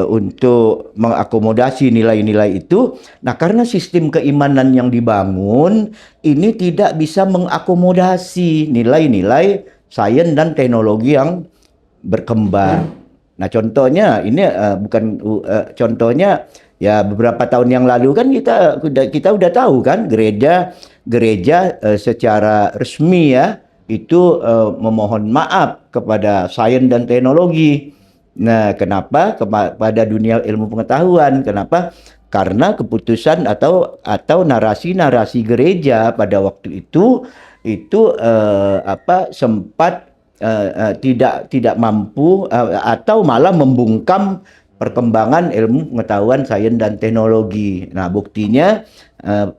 untuk mengakomodasi nilai-nilai itu. Nah, karena sistem keimanan yang dibangun ini tidak bisa mengakomodasi nilai-nilai sains dan teknologi yang berkembang. Nah, contohnya ini contohnya ya beberapa tahun yang lalu kan kita udah tahu kan gereja secara resmi ya itu memohon maaf kepada sains dan teknologi. Nah, kenapa? Kepada dunia ilmu pengetahuan. Kenapa? Karena keputusan atau narasi-narasi gereja pada waktu itu sempat tidak mampu atau malah membungkam perkembangan ilmu pengetahuan sains dan teknologi. Nah, buktinya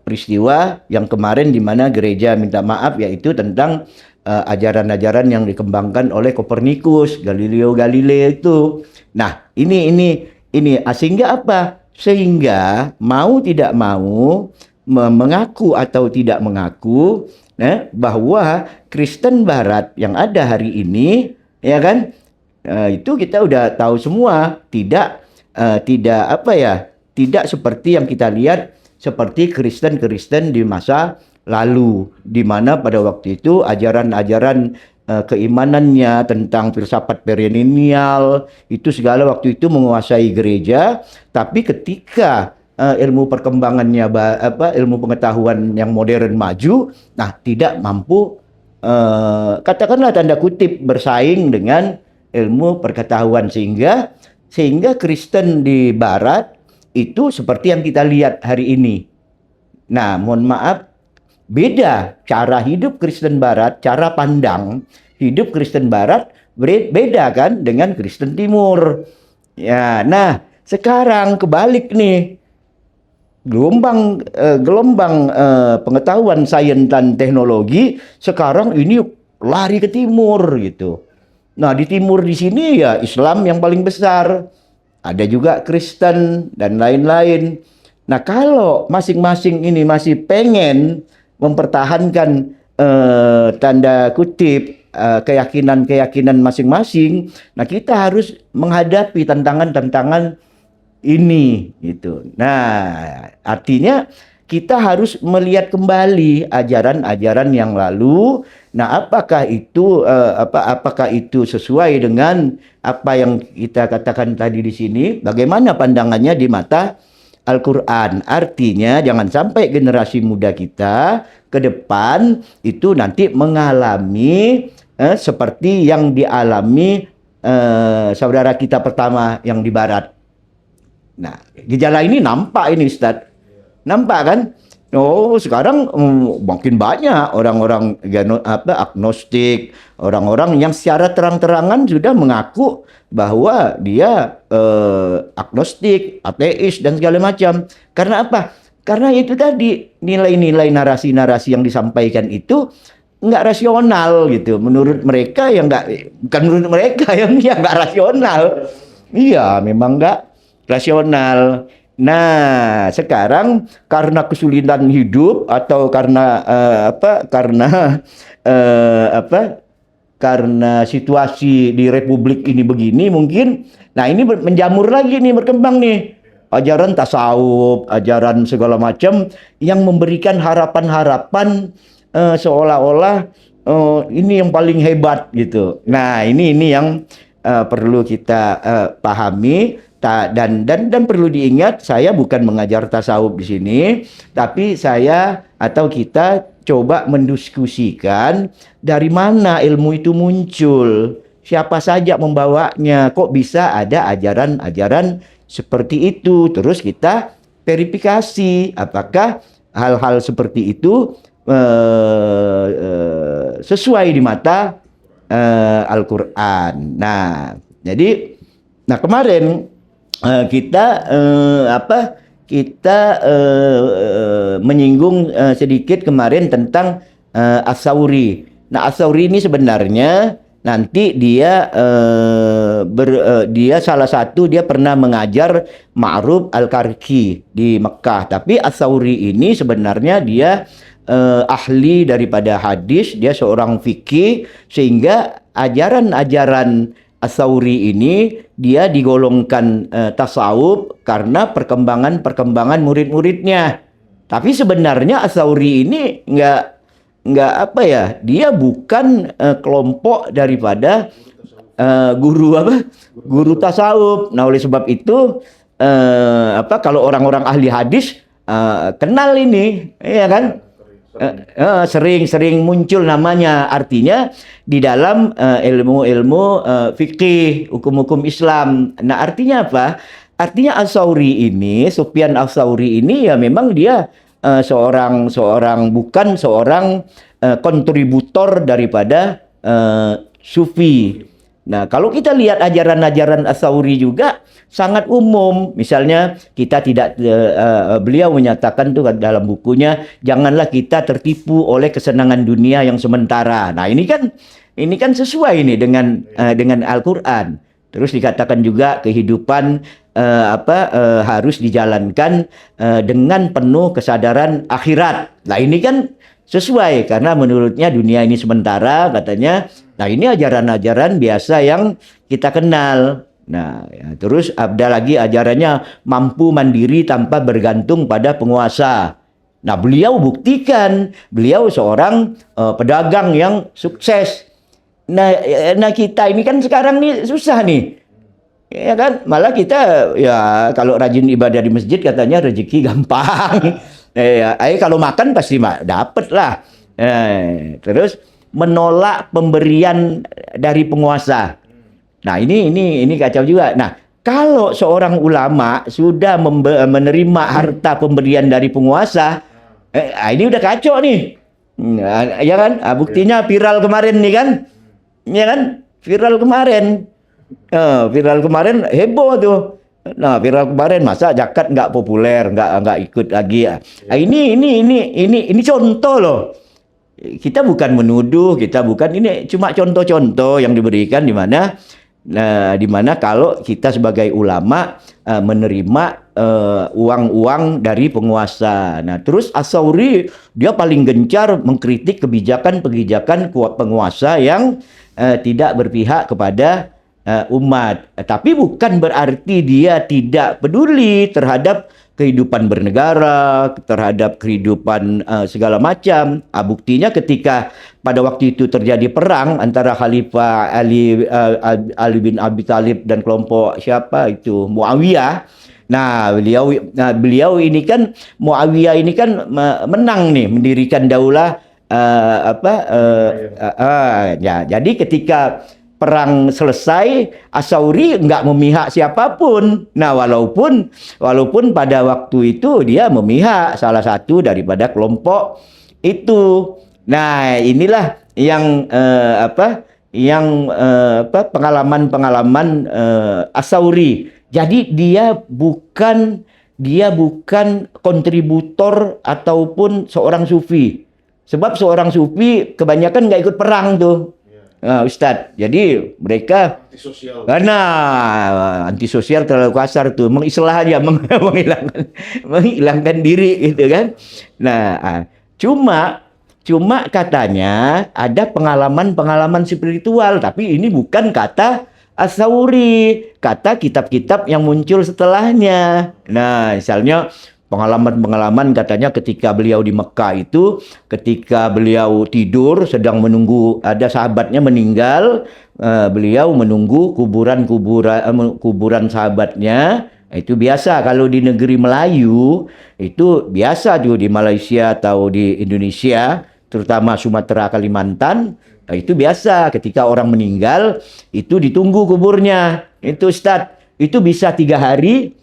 peristiwa yang kemarin di mana gereja minta maaf yaitu tentang ajaran-ajaran yang dikembangkan oleh Kopernikus, Galileo Galilei itu. Nah, ini sehingga apa? Sehingga mau tidak mau mengaku atau tidak mengaku bahwa Kristen Barat yang ada hari ini, ya kan? Itu kita udah tahu semua, tidak seperti yang kita lihat seperti Kristen-Kristen di masa lalu, di mana pada waktu itu ajaran-ajaran keimanannya tentang filsafat perennial itu segala waktu itu menguasai gereja. Tapi ketika ilmu perkembangannya ilmu pengetahuan yang modern maju, nah tidak mampu katakanlah tanda kutip bersaing dengan ilmu pengetahuan, sehingga Kristen di Barat itu seperti yang kita lihat hari ini. Nah, mohon maaf, beda cara hidup Kristen Barat, cara pandang hidup Kristen Barat beda kan dengan Kristen Timur. Ya, nah sekarang kebalik nih, gelombang pengetahuan sains dan teknologi sekarang ini lari ke timur gitu. Nah, di timur di sini ya Islam yang paling besar, ada juga Kristen dan lain-lain. Nah, kalau masing-masing ini masih pengen mempertahankan tanda kutip keyakinan masing-masing, nah kita harus menghadapi tantangan-tantangan ini gitu. Nah, artinya kita harus melihat kembali ajaran-ajaran yang lalu. Nah, apakah itu sesuai dengan apa yang kita katakan tadi di sini? Bagaimana pandangannya di mata Al-Quran? Artinya jangan sampai generasi muda kita ke depan itu nanti mengalami seperti yang dialami saudara kita pertama yang di Barat. Nah, gejala ini nampak ini Ustaz. Nampak kan? Oh, sekarang makin banyak orang-orang agnostik, orang-orang yang secara terang-terangan sudah mengaku bahwa dia agnostik, ateis dan segala macam. Karena apa? Karena itu tadi nilai-nilai narasi-narasi yang disampaikan itu nggak rasional gitu. Menurut mereka bukan menurut mereka yang nggak rasional. Iya, memang nggak rasional. Nah, sekarang karena kesulitan hidup atau karena karena situasi di republik ini begini mungkin, nah ini menjamur lagi nih, berkembang nih ajaran tasawuf, ajaran segala macam yang memberikan harapan-harapan seolah-olah ini yang paling hebat gitu. Nah, ini yang perlu kita pahami. Dan perlu diingat, saya bukan mengajar tasawuf di sini, tapi kita coba mendiskusikan dari mana ilmu itu muncul, siapa saja membawanya, kok bisa ada ajaran-ajaran seperti itu. Terus kita verifikasi apakah hal-hal seperti itu sesuai di mata Al-Quran. Nah, kemarin kita menyinggung sedikit kemarin tentang As-Sauri. Nah, As-Sauri ini sebenarnya nanti dia salah satu, dia pernah mengajar Ma'ruf Al-Karki di Mekah. Tapi As-Sauri ini sebenarnya dia ahli daripada hadis, dia seorang fikih, sehingga ajaran-ajaran As-Sauri ini dia digolongkan tasawuf karena perkembangan murid-muridnya. Tapi sebenarnya As-Sauri ini nggak apa ya, dia bukan kelompok daripada guru tasawuf. Nah, oleh sebab itu kalau orang-orang ahli hadis kenal ini, ya kan? Sering muncul namanya. Artinya di dalam ilmu-ilmu fikih, hukum-hukum Islam. Nah, artinya apa? Artinya Sufyan As-Sauri ini ya memang dia bukan seorang kontributor daripada sufi. Nah, kalau kita lihat ajaran-ajaran As-Sauri juga sangat umum. Misalnya kita tidak beliau menyatakan tuh dalam bukunya, janganlah kita tertipu oleh kesenangan dunia yang sementara. Nah, ini kan sesuai nih dengan Al-Qur'an. Terus dikatakan juga kehidupan harus dijalankan dengan penuh kesadaran akhirat. Nah, ini kan sesuai karena menurutnya dunia ini sementara katanya. Nah, ini ajaran-ajaran biasa yang kita kenal. Nah, ya, terus ada lagi ajarannya mampu mandiri tanpa bergantung pada penguasa. Nah, beliau buktikan beliau seorang pedagang yang sukses. Nah, kita ini kan sekarang nih susah nih. Ya kan, malah kita ya kalau rajin ibadah di masjid katanya rezeki gampang. Kalau makan pasti dapat lah. Terus menolak pemberian dari penguasa. Nah, ini kacau juga. Nah, kalau seorang ulama sudah menerima harta pemberian dari penguasa, ini udah kacau nih. Ya kan? Buktinya viral kemarin nih kan? Ya kan? Viral kemarin heboh tuh. Nah, viral kemarin masa zakat nggak populer, nggak ikut lagi. Ini contoh loh. Kita bukan menuduh, ini cuma contoh-contoh yang diberikan di mana kalau kita sebagai ulama menerima uang-uang dari penguasa. Nah, terus As-Sauri dia paling gencar mengkritik kebijakan penguasa yang tidak berpihak kepada umat. Tapi bukan berarti dia tidak peduli terhadap kehidupan bernegara, terhadap kehidupan segala macam. Buktinya ketika pada waktu itu terjadi perang antara Khalifah Ali bin Abi Thalib dan kelompok siapa itu Muawiyah. Nah, beliau ini kan Muawiyah ini kan menang nih mendirikan daulah ya. Jadi ketika perang selesai, As-Sauri nggak memihak siapapun. Nah, walaupun pada waktu itu dia memihak salah satu daripada kelompok itu. Nah, inilah yang pengalaman As-Sauri. Jadi dia bukan kontributor ataupun seorang sufi. Sebab seorang sufi kebanyakan nggak ikut perang tuh. Ustadz, jadi mereka antisosial. Karena antisosial terlalu kasar tuh, mengislah aja, menghilangkan diri gitu kan. Nah, cuma katanya ada pengalaman spiritual, tapi ini bukan kata As-Sauri, kata kitab-kitab yang muncul setelahnya. Nah, misalnya pengalaman katanya ketika beliau di Mekah itu, ketika beliau tidur sedang menunggu ada sahabatnya meninggal, beliau menunggu kuburan sahabatnya. Itu biasa kalau di negeri Melayu, itu biasa tuh di Malaysia atau di Indonesia, terutama Sumatera, Kalimantan, itu biasa ketika orang meninggal itu ditunggu kuburnya. Itu Ustadz, itu bisa 3 hari,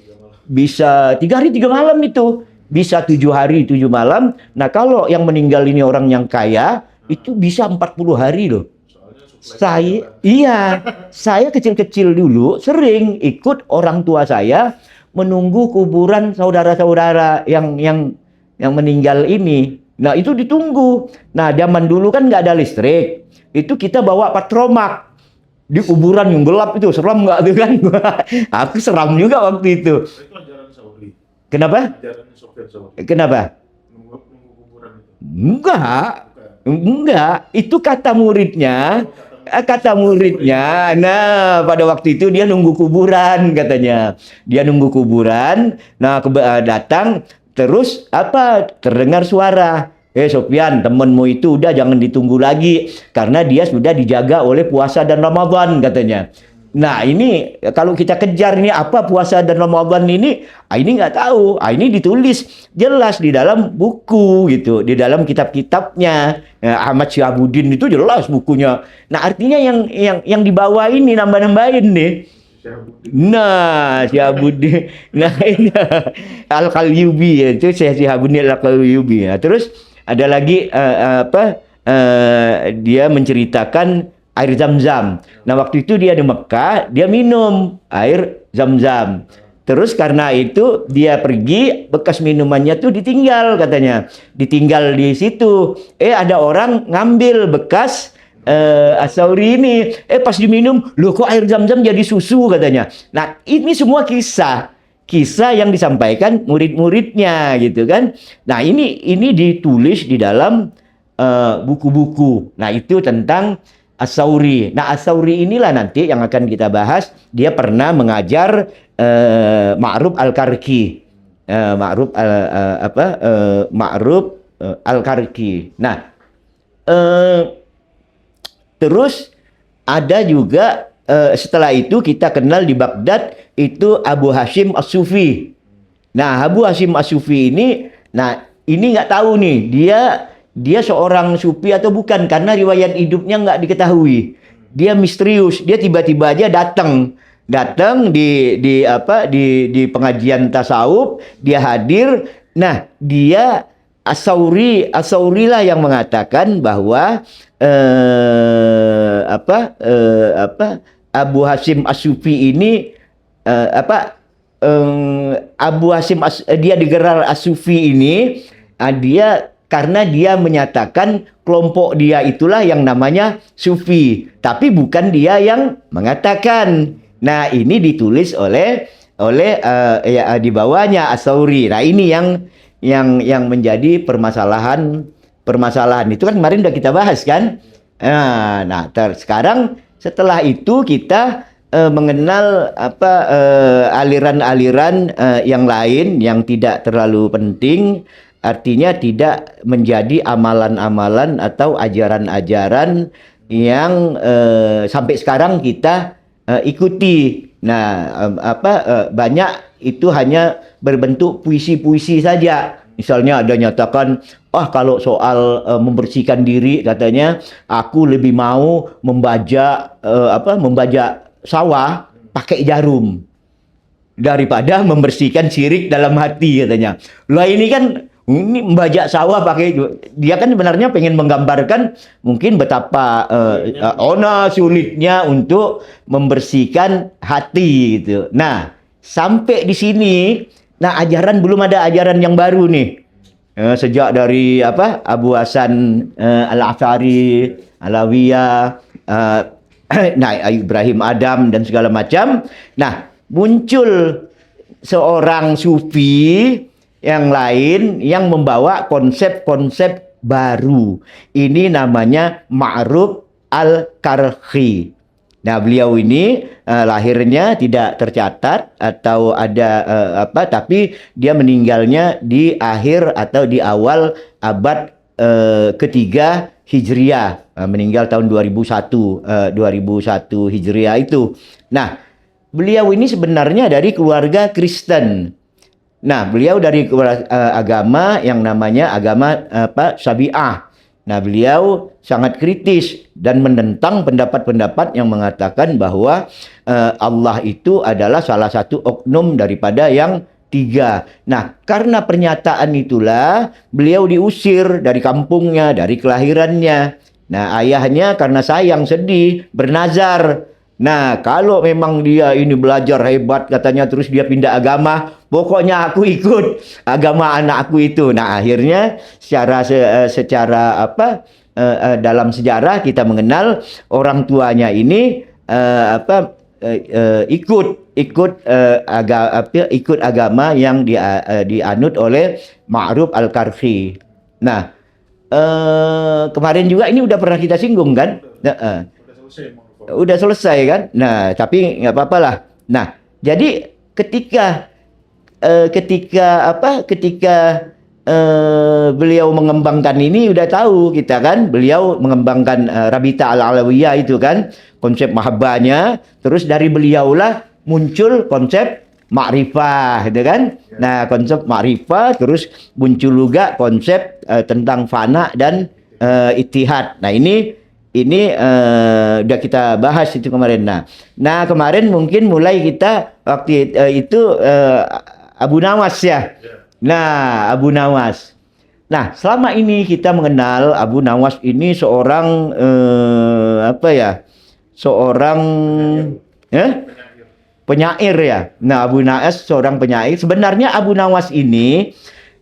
bisa 3 hari 3 malam, itu bisa 7 hari 7 malam. Nah, kalau yang meninggal ini orang yang kaya, itu bisa 40 hari loh. Saya kecil-kecil dulu sering ikut orang tua saya menunggu kuburan saudara-saudara yang meninggal ini. Nah, itu ditunggu. Nah, zaman dulu kan nggak ada listrik. Itu kita bawa patromak di kuburan yang gelap itu, seram nggak tuh kan? Aku seram juga waktu itu. Itu ajaran Sauri. Kenapa? Ajaran Sufyan Sauri. Kenapa? Nunggu kuburan itu. Enggak. Itu kata muridnya. Kata muridnya, nah pada waktu itu dia nunggu kuburan katanya. Dia nunggu kuburan, nah datang, terus apa terdengar suara. Sofyan, temenmu itu udah jangan ditunggu lagi. Karena dia sudah dijaga oleh puasa dan Ramadan katanya. Nah ini kalau kita kejar ini apa puasa dan Ramadan ini nggak tahu. Ini ditulis jelas di dalam buku gitu, di dalam kitab-kitabnya. Ahmad Syihabuddin itu jelas bukunya. Nah artinya yang dibawa ini nambah-nambahin nih. Nah, Syihabuddin. Nah ini Al-Qalyubi itu Syihabuddin Al-Qalyubi. Nah, terus ada lagi dia menceritakan air Zam-Zam. Nah, waktu itu dia di Mekah, dia minum air Zam-Zam. Terus karena itu dia pergi, bekas minumannya tuh ditinggal katanya. Ditinggal di situ. Ada orang ngambil bekas As-Sauri ini. Pas diminum, loh kok air Zam-Zam jadi susu katanya. Nah, ini semua kisah yang disampaikan murid-muridnya gitu kan. Nah, ini ditulis di dalam buku-buku. Nah, itu tentang As-Sauri. Nah, As-Sauri inilah nanti yang akan kita bahas. Dia pernah mengajar Ma'ruf Al-Karki. Ma'ruf Al-Karki. Nah, terus ada juga setelah itu kita kenal di Baghdad itu Abu Hashim As-Sufi. Nah, Abu Hashim As-Sufi ini nggak tahu nih dia seorang sufi atau bukan karena riwayat hidupnya nggak diketahui. Dia misterius. Dia tiba-tiba aja datang di pengajian tasawuf, dia hadir. Nah, dia As-Sauri lah yang mengatakan bahwa Abu Hashim As-Sufi ini Abu Hashim dia digelar As-Sufi ini karena dia menyatakan kelompok dia itulah yang namanya Sufi, tapi bukan dia yang mengatakan. Nah, ini ditulis oleh di bawahnya As-Sauri. Nah, ini yang menjadi permasalahan itu kan kemarin udah kita bahas kan. Nah, sekarang setelah itu kita mengenal aliran-aliran yang lain yang tidak terlalu penting. Artinya tidak menjadi amalan-amalan atau ajaran-ajaran yang sampai sekarang kita ikuti. Nah, banyak itu hanya berbentuk puisi-puisi saja. Misalnya ada nyatakan, kalau soal membersihkan diri katanya, aku lebih mau membajak sawah pakai jarum daripada membersihkan syirik dalam hati katanya. Lah ini kan membajak sawah pakai, dia kan sebenarnya pengen menggambarkan mungkin betapa sulitnya untuk membersihkan hati gitu. Nah, sampai di sini, ajaran belum ada ajaran yang baru nih. Sejak dari Abu Hasan Al-Asy'ari, Alawiyah, Ibrahim Adam dan segala macam. Nah, muncul seorang sufi yang lain yang membawa konsep-konsep baru. Ini namanya Ma'ruf Al-Karhi. Nah, beliau ini lahirnya tidak tercatat atau ada tapi dia meninggalnya di akhir atau di awal abad ketiga Hijriah. Meninggal tahun 2001 Hijriah itu. Nah, beliau ini sebenarnya dari keluarga Kristen. Nah, beliau dari agama yang namanya agama Syafi'ah. Nah, beliau sangat kritis dan menentang pendapat-pendapat yang mengatakan bahwa Allah itu adalah salah satu oknum daripada yang tiga. Nah, karena pernyataan itulah beliau diusir dari kampungnya, dari kelahirannya. Nah, ayahnya karena sayang sedih bernazar. Nah, kalau memang dia ini belajar hebat katanya terus dia pindah agama, pokoknya aku ikut agama anakku itu. Nah, akhirnya secara dalam sejarah kita mengenal orang tuanya ini ikut agama yang dianut oleh Ma'ruf Al-Karhi. Nah, kemarin juga ini udah pernah kita singgung kan? selesai mau udah selesai kan. Nah, tapi nggak apa-apa lah. Nah, jadi ketika beliau mengembangkan ini udah tahu kita kan, beliau mengembangkan Rabita Al-Alawiyah itu kan, konsep mahabbahnya, terus dari beliaulah muncul konsep makrifah gitu kan. Nah, konsep makrifah terus muncul juga konsep tentang fana dan ittihad. Nah, ini udah kita bahas itu kemarin. Nah kemarin mungkin mulai kita waktu itu Abu Nawas ya. Nah, Abu Nawas. Nah, selama ini kita mengenal Abu Nawas ini seorang seorang penyair ya. Nah, Abu Nawas seorang penyair. Sebenarnya Abu Nawas ini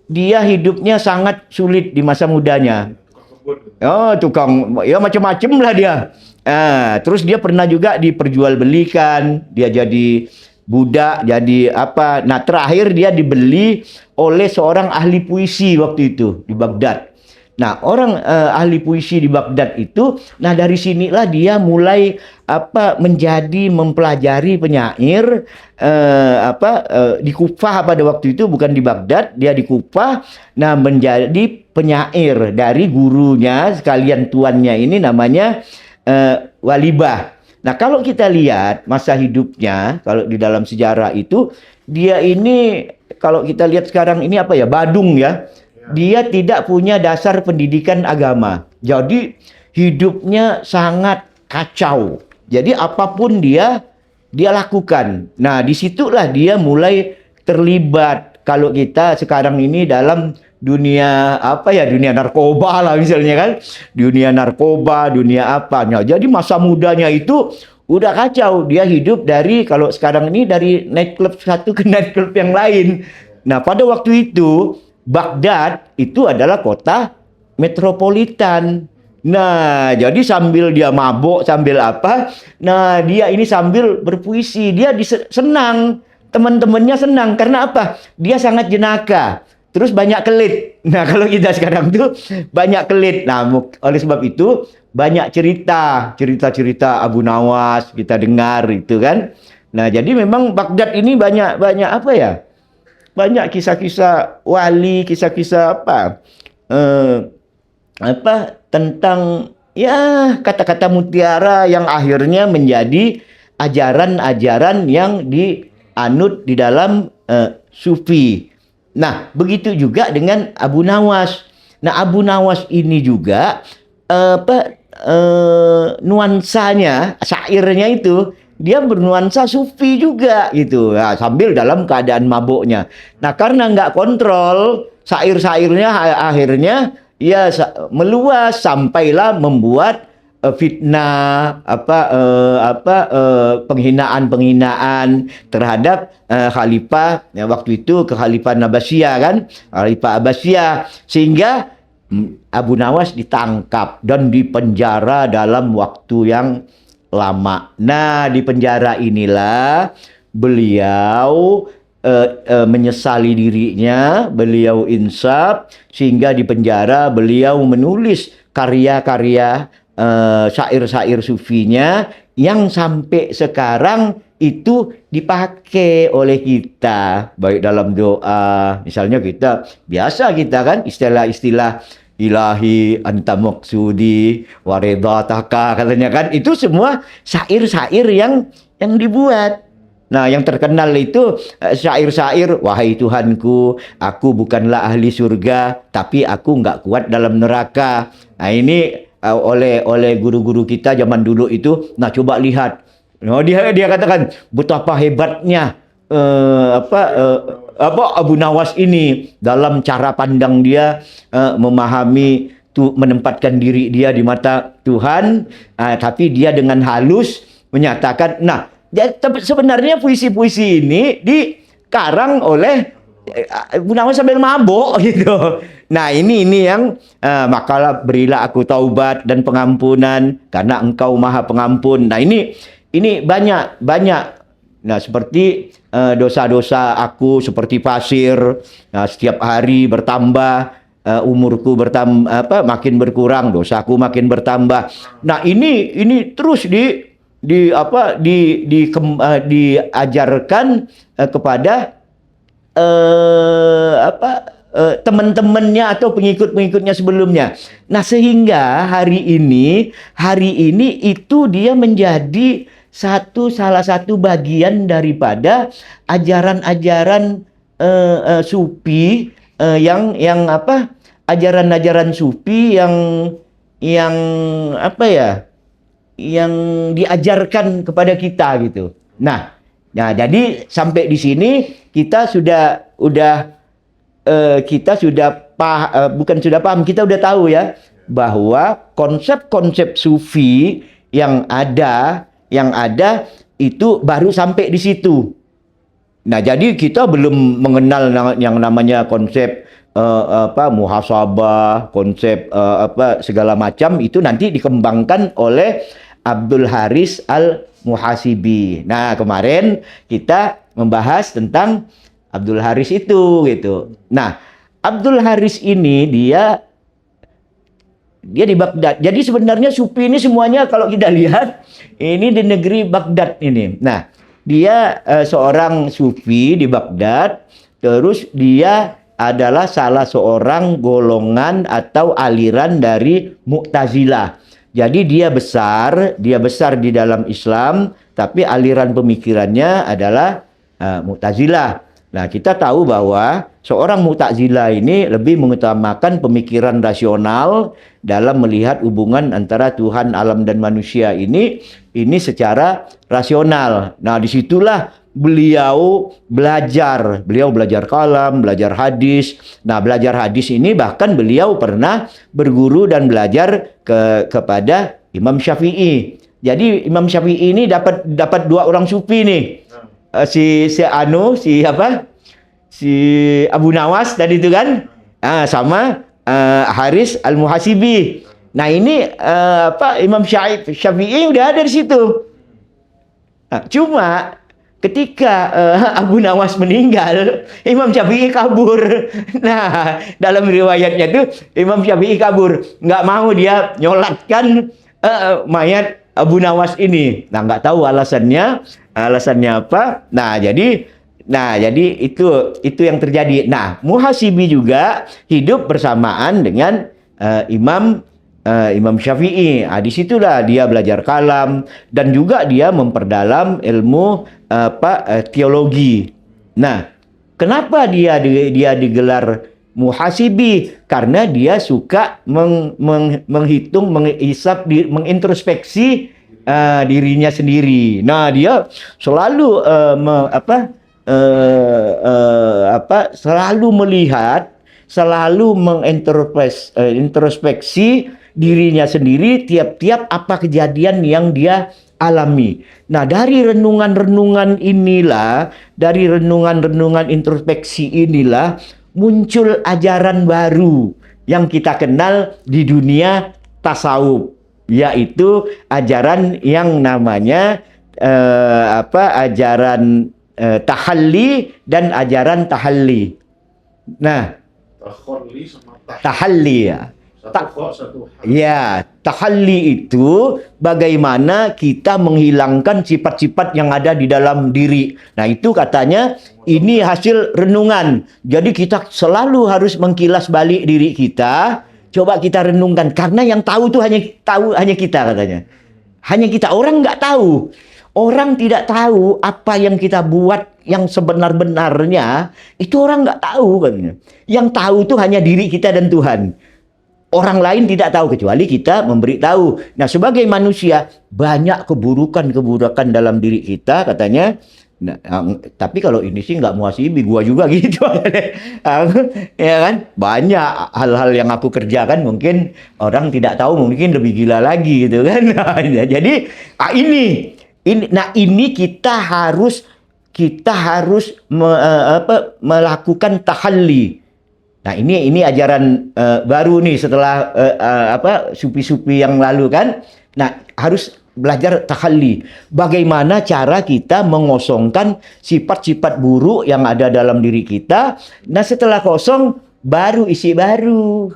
dia hidupnya sangat sulit di masa mudanya. Oh, tukang ya macam-macam lah dia. Terus dia pernah juga diperjualbelikan, dia jadi budak, jadi apa. Nah, terakhir dia dibeli oleh seorang ahli puisi waktu itu di Baghdad. Nah, orang ahli puisi di Baghdad itu, nah dari sinilah dia mulai menjadi mempelajari penyair di Kufah pada waktu itu, bukan di Baghdad, dia di Kufah. Nah, menjadi penyair dari gurunya sekalian tuannya ini namanya Walibah. Nah, kalau kita lihat masa hidupnya, kalau di dalam sejarah itu, dia ini kalau kita lihat sekarang ini badung ya. Dia tidak punya dasar pendidikan agama. Jadi hidupnya sangat kacau. Jadi apapun dia lakukan. Nah, disitulah dia mulai terlibat. Kalau kita sekarang ini dalam dunia dunia narkoba lah misalnya kan. Dunia narkoba, dunia apa. Nah, jadi masa mudanya itu udah kacau. Dia hidup dari, kalau sekarang ini dari nightclub satu ke nightclub yang lain. Nah, pada waktu itu Baghdad itu adalah kota metropolitan. Nah, jadi sambil dia mabuk, sambil nah dia ini sambil berpuisi, dia senang, teman-temannya senang. Karena apa? Dia sangat jenaka, terus banyak kelit. Nah, kalau kita sekarang tuh banyak kelit. Nah, oleh sebab itu banyak cerita Abu Nawas kita dengar itu kan. Nah, jadi memang Baghdad ini banyak banyak kisah-kisah wali, kisah-kisah tentang kata-kata mutiara yang akhirnya menjadi ajaran-ajaran yang dianut di dalam sufi. Nah, begitu juga dengan Abu Nawas. Nah, Abu Nawas ini juga nuansanya, syairnya itu dia bernuansa sufi juga gitu. Nah, sambil dalam keadaan mabuknya. Nah, karena nggak kontrol, syair-syairnya akhirnya ya meluas sampailah membuat fitnah, penghinaan-penghinaan terhadap khalifah waktu itu, kekhalifah Abbasiyah kan, khalifah Abbasiyah, sehingga Abu Nawas ditangkap dan dipenjara dalam waktu yang lama. Nah, di penjara inilah beliau menyesali dirinya, beliau insaf, sehingga di penjara beliau menulis karya-karya syair-syair sufinya yang sampai sekarang itu dipakai oleh kita, baik dalam doa. Misalnya kita kan istilah-istilah ilahi anta maksudi waridhataka katanya kan, itu semua syair-syair yang dibuat. Nah, yang terkenal itu syair-syair, wahai Tuhanku, aku bukanlah ahli surga, tapi aku nggak kuat dalam neraka. Nah, ini oleh guru-guru kita zaman dulu itu. Nah, coba lihat. Nah, dia katakan betapa hebatnya Abu Nawas ini dalam cara pandang dia memahami menempatkan diri dia di mata Tuhan, tapi dia dengan halus menyatakan. Nah, sebenarnya puisi-puisi ini dikarang oleh Abu Nawas sambil mabuk gitu. Nah, ini yang makalah berilah aku taubat dan pengampunan karena Engkau Maha Pengampun. Nah, ini banyak. Nah, seperti dosa-dosa aku seperti pasir. Nah, setiap hari bertambah. umurku makin berkurang, dosaku makin bertambah. Nah, ini terus diajarkan kepada teman-temannya atau pengikut-pengikutnya sebelumnya. Nah, sehingga hari ini itu dia menjadi salah satu bagian daripada ajaran-ajaran sufi, ajaran-ajaran sufi yang yang diajarkan kepada kita gitu. Nah, jadi sampai di sini kita bukan sudah paham, kita sudah tahu ya bahwa konsep-konsep sufi yang ada itu baru sampai di situ. Nah, jadi kita belum mengenal yang namanya konsep muhasabah, konsep segala macam itu nanti dikembangkan oleh Abdul Haris Al-Muhasibi. Nah, kemarin kita membahas tentang Abdul Haris itu gitu. Nah, Abdul Haris ini dia di Baghdad. Jadi sebenarnya sufi ini semuanya kalau kita lihat ini di negeri Baghdad ini. Nah, dia seorang sufi di Baghdad, terus dia adalah salah seorang golongan atau aliran dari Mu'tazilah. Jadi dia besar di dalam Islam, tapi aliran pemikirannya adalah Mu'tazilah. Nah, kita tahu bahwa seorang Mu'tazilah ini lebih mengutamakan pemikiran rasional dalam melihat hubungan antara Tuhan, alam, dan manusia ini secara rasional. Nah, disitulah beliau belajar kalam, belajar hadis. Nah, belajar hadis ini bahkan beliau pernah berguru dan belajar kepada Imam Syafi'i. Jadi Imam Syafi'i ini dapat dua orang sufi nih. Si Abu Nawas tadi itu kan, sama Haris Al-Muhasibi. Nah, ini Imam Syafi'i udah ada di situ. Nah, cuma ketika Abu Nawas meninggal, Imam Syafi'i kabur. Nah, dalam riwayatnya itu Imam Syafi'i kabur, nggak mau dia nyolatkan mayat Abu Nawas ini. Nah, nggak tahu alasannya apa. Nah, jadi itu yang terjadi. Nah, Muhasibi juga hidup bersamaan dengan Imam Syafi'i. Disitulah dia belajar kalam dan juga dia memperdalam ilmu teologi. Nah, kenapa dia digelar Muhasibi? Karena dia suka menghitung, mengisap, mengintrospeksi dirinya sendiri. Nah, dia selalu selalu melihat, selalu mengintrospeksi dirinya sendiri tiap-tiap apa kejadian yang dia alami. Nah, dari renungan-renungan inilah, dari renungan-renungan introspeksi inilah muncul ajaran baru yang kita kenal di dunia tasawuf, yaitu ajaran yang namanya ajaran tahalli dan ajaran tahalli. Nah, tahalli ya. Ya, tahalli itu bagaimana kita menghilangkan sifat-sifat yang ada di dalam diri. Nah, itu katanya ini hasil renungan. Jadi kita selalu harus mengkilas balik diri kita. Coba kita renungkan, karena yang tahu itu hanya kita katanya. Hanya kita, orang nggak tahu. Orang tidak tahu apa yang kita buat yang sebenar-benarnya, itu orang nggak tahu katanya. Yang tahu itu hanya diri kita dan Tuhan. Orang lain tidak tahu kecuali kita memberitahu. Nah, sebagai manusia banyak keburukan dalam diri kita katanya. Nah, tapi kalau ini sih nggak muhasibi, gua juga gitu. Ya kan? Banyak hal-hal yang aku kerjakan mungkin orang tidak tahu, mungkin lebih gila lagi gitu kan. Jadi ini kita harus melakukan tahalli. Nah, ini ajaran baru nih setelah sufi-sufi yang lalu kan. Nah, harus belajar tahalli. Bagaimana cara kita mengosongkan sifat-sifat buruk yang ada dalam diri kita. Nah, setelah kosong, baru isi baru.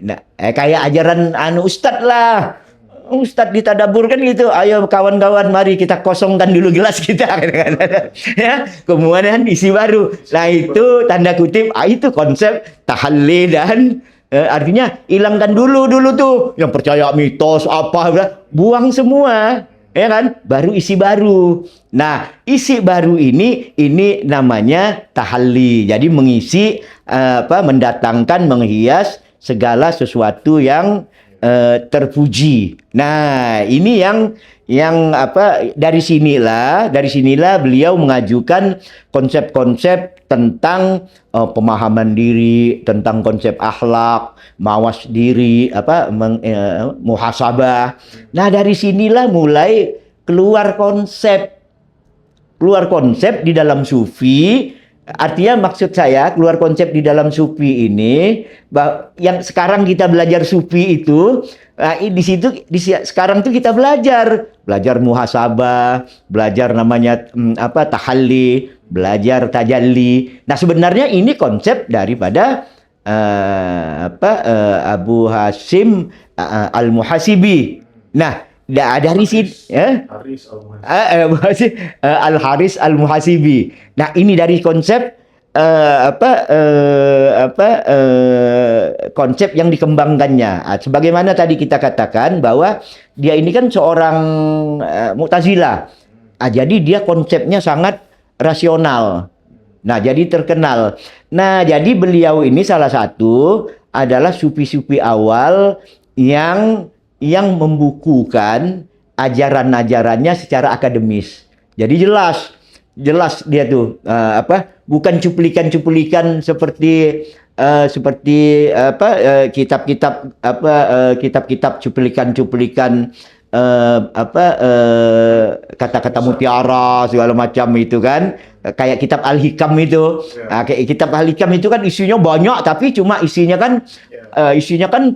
Nah, kayak ajaran ustad lah. Ustadz ditadabur kan gitu, ayo kawan-kawan mari kita kosongkan dulu gelas kita ya, kemudian isi baru. Nah itu tanda kutip, itu konsep tahalli dan artinya hilangkan dulu tuh yang percaya mitos apa, buang semua ya kan, baru isi baru. Nah isi baru ini namanya tahalli, jadi mengisi mendatangkan, menghias segala sesuatu yang terpuji. Nah, ini yang dari sinilah beliau mengajukan konsep-konsep tentang pemahaman diri, tentang konsep akhlak, mawas diri, muhasabah. Nah, dari sinilah mulai keluar konsep di dalam sufi. Artinya maksud saya keluar konsep di dalam sufi ini, yang sekarang kita belajar sufi itu, sekarang tuh kita belajar muhasabah, belajar namanya tahalli, belajar tajalli. Nah sebenarnya ini konsep daripada Abu Hasyim Al-Muhasibi. Nah dari sini Al-Haris Al-Muhasibi. Nah, ini dari konsep konsep yang dikembangkannya. Sebagaimana tadi kita katakan bahwa dia ini kan seorang Mu'tazilah. Jadi dia konsepnya sangat rasional. Nah, jadi terkenal. Nah, jadi beliau ini salah satu adalah sufi-sufi awal yang membukukan ajaran-ajarannya secara akademis. Jadi jelas dia tuh bukan cuplikan-cuplikan seperti kitab-kitab cuplikan-cuplikan kata-kata mutiara segala macam itu kan, kayak kitab Al-Hikam itu. Kayak kitab Al-Hikam itu kan isinya banyak, tapi cuma isinya kan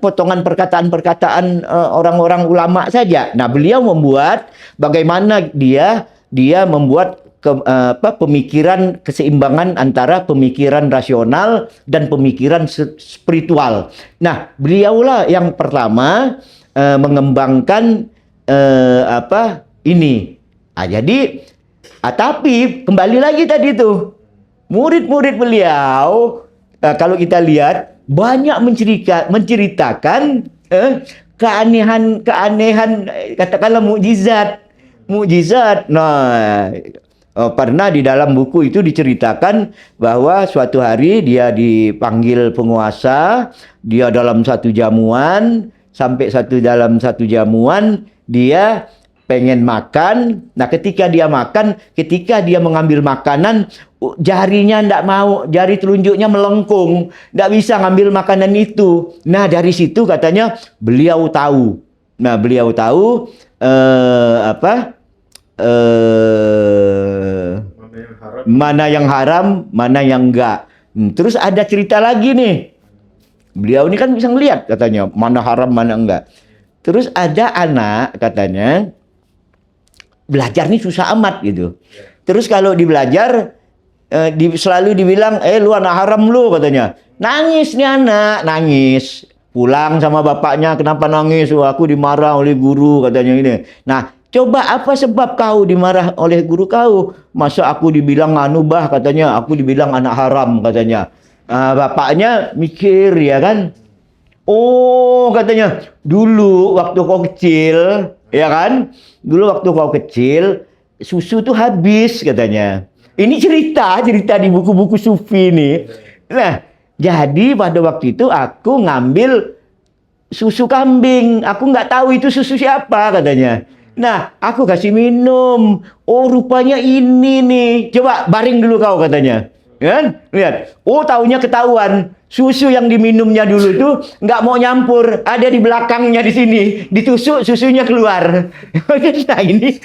potongan perkataan-perkataan orang-orang ulama saja. Nah, beliau membuat bagaimana dia membuat pemikiran, keseimbangan antara pemikiran rasional dan pemikiran spiritual. Nah, beliaulah yang pertama mengembangkan ini. Tapi kembali lagi tadi tuh, murid-murid beliau kalau kita lihat banyak menceritakan keanehan, katakanlah mukjizat. Nah, pernah di dalam buku itu diceritakan bahwa suatu hari dia dipanggil penguasa, dia dalam satu jamuan, dalam satu jamuan dia pengen makan. Nah, ketika dia mengambil makanan, jarinya enggak mau, jari telunjuknya melengkung, enggak bisa ngambil makanan itu. Nah, dari situ katanya beliau tahu. Nah, beliau tahu mana yang haram, mana yang enggak. Terus ada cerita lagi nih. Beliau ini kan bisa ngelihat katanya mana haram, mana enggak. Terus ada anak katanya belajar nih susah amat gitu. Terus kalau dibelajar selalu dibilang, lu anak haram lu katanya. Nangis nih anak, nangis. Pulang sama bapaknya, kenapa nangis? Aku dimarah oleh guru katanya ini. Nah, coba apa sebab kau dimarah oleh guru kau? Masa aku dibilang anubah katanya, aku dibilang anak haram katanya. Bapaknya mikir ya kan. Oh katanya, dulu waktu kau kecil, ya kan? Dulu waktu kau kecil, susu tuh habis katanya. Ini cerita di buku-buku sufi ini. Nah, jadi pada waktu itu aku ngambil susu kambing. Aku nggak tahu itu susu siapa katanya. Nah, aku kasih minum. Oh, rupanya ini nih. Coba baring dulu kau katanya. Kan? Lihat. Oh, taunya ketahuan. Susu yang diminumnya dulu tuh nggak mau nyampur, ada di belakangnya di sini, ditusuk susunya keluar. Nah ini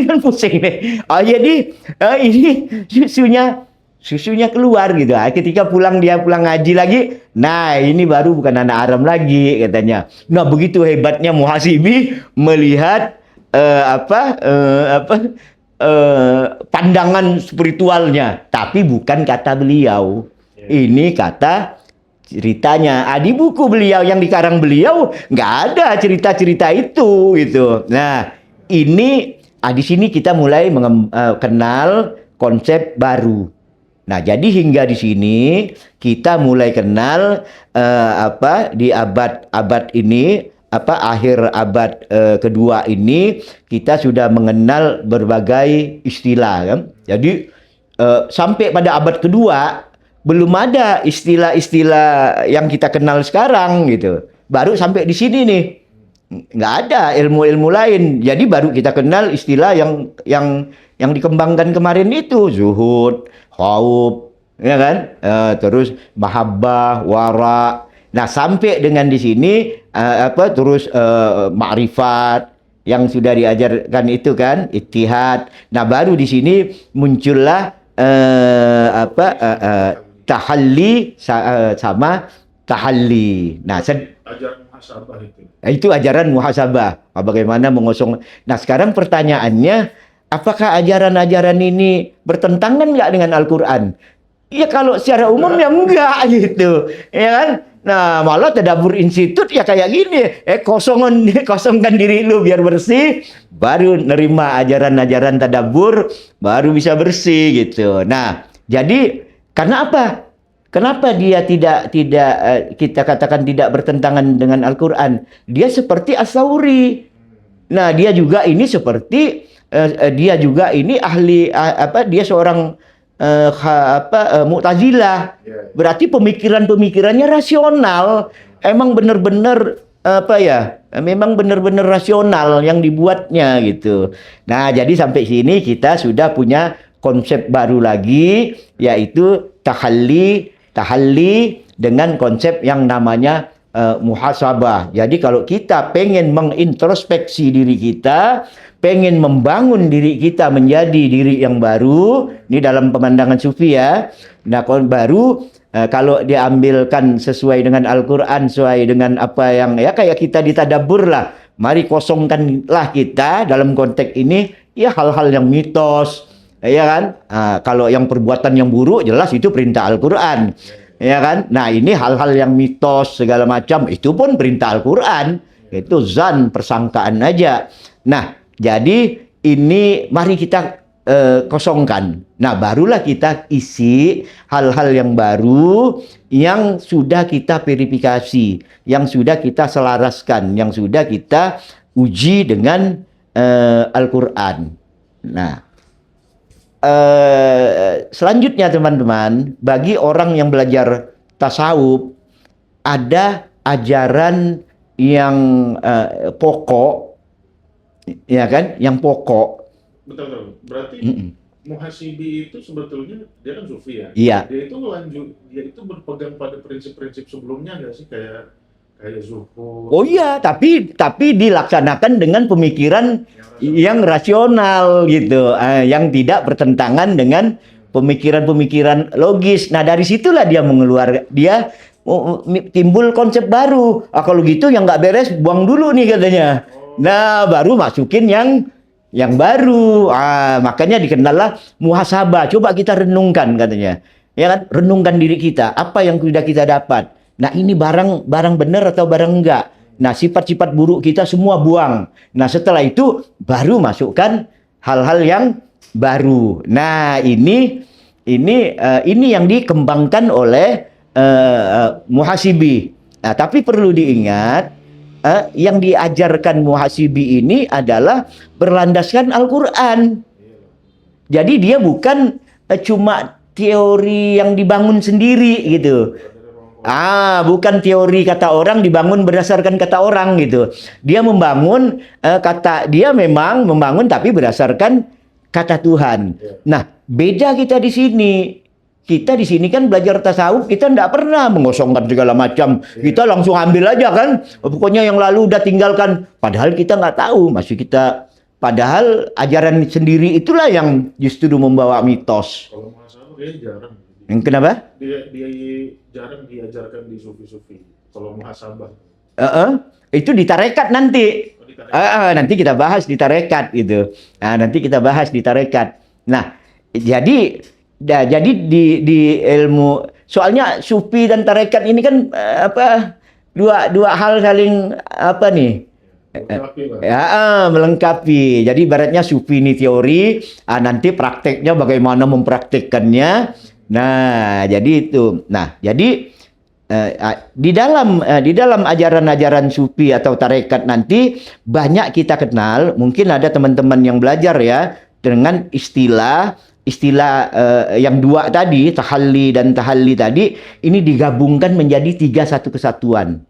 kan pusing nih. Jadi ini susunya keluar gitu. Ketika dia pulang ngaji lagi, nah ini baru bukan anak haram lagi katanya. Nah begitu hebatnya Muhasibi melihat pandangan spiritualnya, tapi bukan kata beliau. Ini kata ceritanya. Di buku beliau yang dikarang beliau nggak ada cerita-cerita itu gitu. Nah, ini di sini kita mulai kenal konsep baru. Nah, jadi hingga di sini kita mulai kenal di abad ini akhir abad kedua ini kita sudah mengenal berbagai istilah kan. Jadi sampai pada abad kedua belum ada istilah-istilah yang kita kenal sekarang gitu. Baru sampai di sini nih. Nggak ada ilmu-ilmu lain. Jadi baru kita kenal istilah yang dikembangkan kemarin itu, zuhud, khauf, ya kan? Terus mahabbah, wara. Nah, sampai dengan di sini terus ma'rifat yang sudah diajarkan itu kan, ittihad. Nah, baru di sini muncullah tahalli sama tahalli. Nah, Ajaran muhasabah itu. itu ajaran muhasabah. Bagaimana mengosong. Nah, sekarang pertanyaannya, apakah ajaran-ajaran ini bertentangan nggak dengan Al-Quran? Ya kalau secara umum ya enggak gitu, ya kan? Nah, malah Tadabbur Institut ya kayak gini, kosongkan diri lu biar bersih, baru nerima ajaran-ajaran tadabbur, baru bisa bersih gitu. Nah, jadi karena apa? Kenapa dia tidak kita katakan tidak bertentangan dengan Al-Quran? Dia seperti As-Sauri. Nah, dia juga ini seperti dia juga ini ahli dia seorang Mu'tazilah. Berarti pemikirannya rasional. Emang benar-benar memang benar-benar rasional yang dibuatnya gitu. Nah, jadi sampai sini kita sudah punya konsep baru lagi, yaitu tahalli dengan konsep yang namanya muhasabah. Jadi kalau kita pengen mengintrospeksi diri kita, pengen membangun diri kita menjadi diri yang baru, ini dalam pemandangan sufi ya. Nah, baru kalau diambilkan sesuai dengan Al-Quran, sesuai dengan apa yang ya kayak kita ditadabbur lah. Mari kosongkanlah kita dalam konteks ini ya hal-hal yang mitos, ya kan? Kalau yang perbuatan yang buruk jelas itu perintah Al-Quran, ya kan? Nah, ini hal-hal yang mitos segala macam itu pun perintah Al-Quran, itu zan, persangkaan aja. Nah, jadi ini mari kita kosongkan. Nah, barulah kita isi hal-hal yang baru yang sudah kita verifikasi, yang sudah kita selaraskan, yang sudah kita uji dengan Al-Quran. Nah, selanjutnya teman-teman, bagi orang yang belajar tasawuf ada ajaran yang pokok, ya kan, yang pokok. Betul. Berarti muhasibi itu sebetulnya dia kan sufi ya. Iya. Dia itu berpegang pada prinsip-prinsip sebelumnya nggak sih, kayak zuhud. Oh iya, tapi dilaksanakan dengan pemikiran yang rasional gitu, yang tidak bertentangan dengan pemikiran-pemikiran logis. Nah, dari situlah dia timbul konsep baru. Kalau gitu yang nggak beres buang dulu nih katanya. Nah, baru masukin yang baru. Makanya dikenallah muhasabah. Coba kita renungkan katanya. Ya kan? Renungkan diri kita. Apa yang sudah kita dapat. Nah, ini barang benar atau barang enggak. Nah, sifat-sifat buruk kita semua buang. Nah, setelah itu baru masukkan hal-hal yang baru. Nah, ini yang dikembangkan oleh muhasibi. Nah, tapi perlu diingat, yang diajarkan muhasibi ini adalah berlandaskan Al-Quran. Jadi dia bukan cuma teori yang dibangun sendiri gitu. Bukan teori kata orang dibangun berdasarkan kata orang gitu. Dia membangun dia memang membangun tapi berdasarkan kata Tuhan. Nah, beda kita di sini. Kita di sini kan belajar tasawuf, kita tidak pernah mengosongkan segala macam. Kita langsung ambil aja kan. Pokoknya yang lalu udah tinggalkan. Padahal kita nggak tahu. Padahal ajaran sendiri itulah yang justru membawa mitos. Kalau muhasabah dia jarang. Kenapa? Dia jarang diajarkan di sufi-sufi. Kalau muhasabah. Itu di tarekat nanti. Nanti kita bahas di tarekat gitu. Nanti kita bahas di tarekat. Nah, jadi di ilmu Soalnya sufi dan tarekat ini kan dua hal saling nih? Melengkapi lah. Ya, melengkapi. Jadi ibaratnya sufi ini teori, nanti prakteknya bagaimana mempraktekkannya. Nah, jadi itu. Nah, jadi di dalam ajaran-ajaran sufi atau tarekat nanti banyak kita kenal. Mungkin ada teman-teman yang belajar ya dengan istilah yang dua tadi, tahalli dan tahalli tadi, ini digabungkan menjadi 3 satu kesatuan.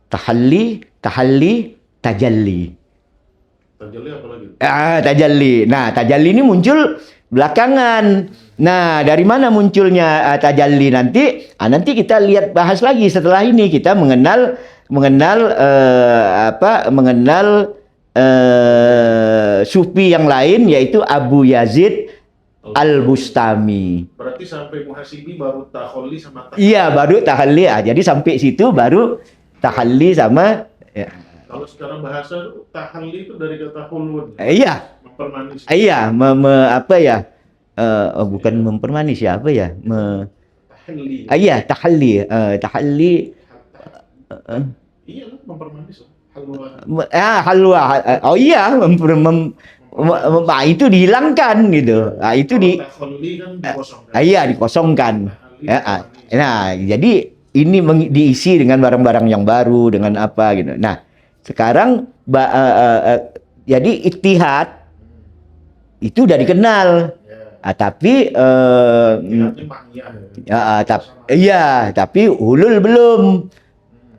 Tahalli, tajalli. Tajalli apa lagi? Tajalli. Nah, tajalli ini muncul belakangan. Nah, dari mana munculnya tajalli nanti? Nanti kita lihat bahas lagi setelah ini, kita mengenal sufi yang lain, yaitu Abu Yazid Al-Bustami. Berarti sampai Muhasibi baru tahalli sama tahalli. Iya, baru tahalli. Jadi sampai situ baru tahalli sama ya. Kalau sekarang bahasa tahalli itu dari kata hulun. Iya. Mempermanis. Iya, bukan mempermanis ya, Tahalli. iya, tahalli. Iya, mempermanis. Halwa. Halwa. Oh iya, itu dihilangkan gitu. Itu Tahalli kan dikosongkan. Iya, dikosongkan. Tahalli Nah, jadi ini diisi dengan barang-barang yang baru, dengan apa gitu. Nah, sekarang jadi ittihad itu udah dikenal. Tapi tapi hulul belum.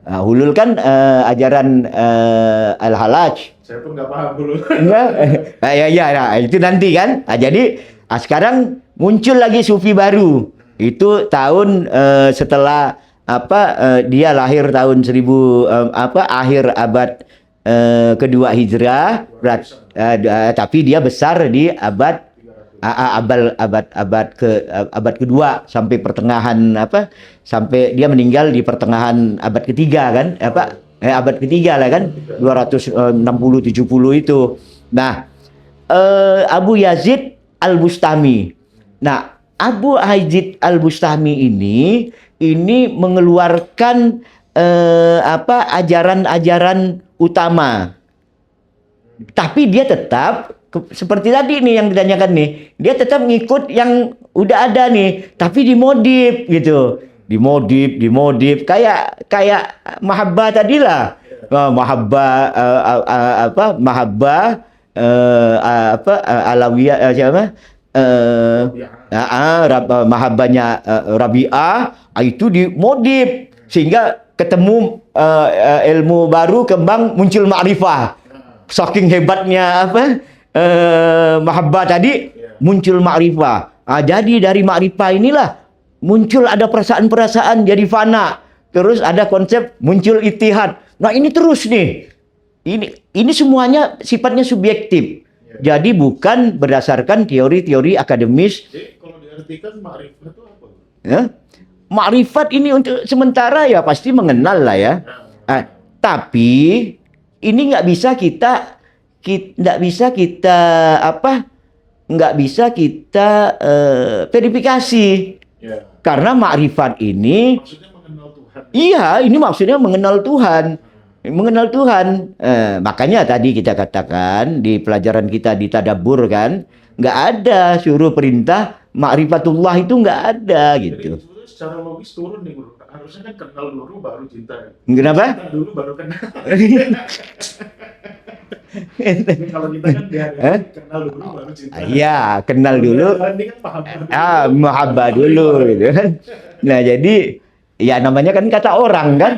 Hulul kan ajaran Al-Halaj. saya pun nggak paham dulu. Itu nanti kan. Jadi sekarang muncul lagi sufi baru. Itu tahun setelah dia lahir tahun 1000 akhir abad kedua Hijrah, tapi dia besar di abad kedua sampai pertengahan sampai dia meninggal di pertengahan abad ketiga kan, abad ketiga lah kan, 260-70 itu. Nah, Abu Yazid Al-Bustami. Nah, Abu Yazid Al-Bustami ini mengeluarkan ajaran-ajaran utama. Tapi dia tetap seperti tadi nih yang ditanyakan nih, dia tetap ngikut yang udah ada nih, tapi dimodif gitu. Dimodif kayak mahabbah tadi lah. Mahabbah alawiyah mahabbahnya Rabi'ah itu dimodif sehingga ketemu ilmu baru, kembang, muncul ma'rifah. Saking hebatnya mahabbah tadi, muncul ma'rifah. Jadi dari ma'rifah inilah muncul ada perasaan-perasaan jadi fana. Terus ada konsep muncul ittihad. Nah, ini terus nih. Ini semuanya sifatnya subjektif. Jadi bukan berdasarkan teori-teori akademis. Jadi kalau diartikan ma'rifat itu apa? Ya? Ma'rifat ini untuk sementara ya pasti mengenal lah ya. Tapi ini nggak bisa kita verifikasi. Ya. Karena ma'rifat ini Maksudnya mengenal Tuhan. iya, ini maksudnya mengenal Tuhan. Mengenal Tuhan. Makanya tadi kita katakan di pelajaran kita di Tadabbur kan, nggak ada suruh perintah ma'rifatullah, itu nggak ada gitu. Jadi sebetulnya secara logis turun nih Guru. Harusnya kan kenal dulu baru cinta. Kenapa? Kenal dulu baru kenal. Jadi kalau kita kan kenal dulu baru cinta. Iya, kenal dulu. Ini kan paham. Mahabbah dulu gitu kan. Nah, jadi ya namanya kan kata orang kan.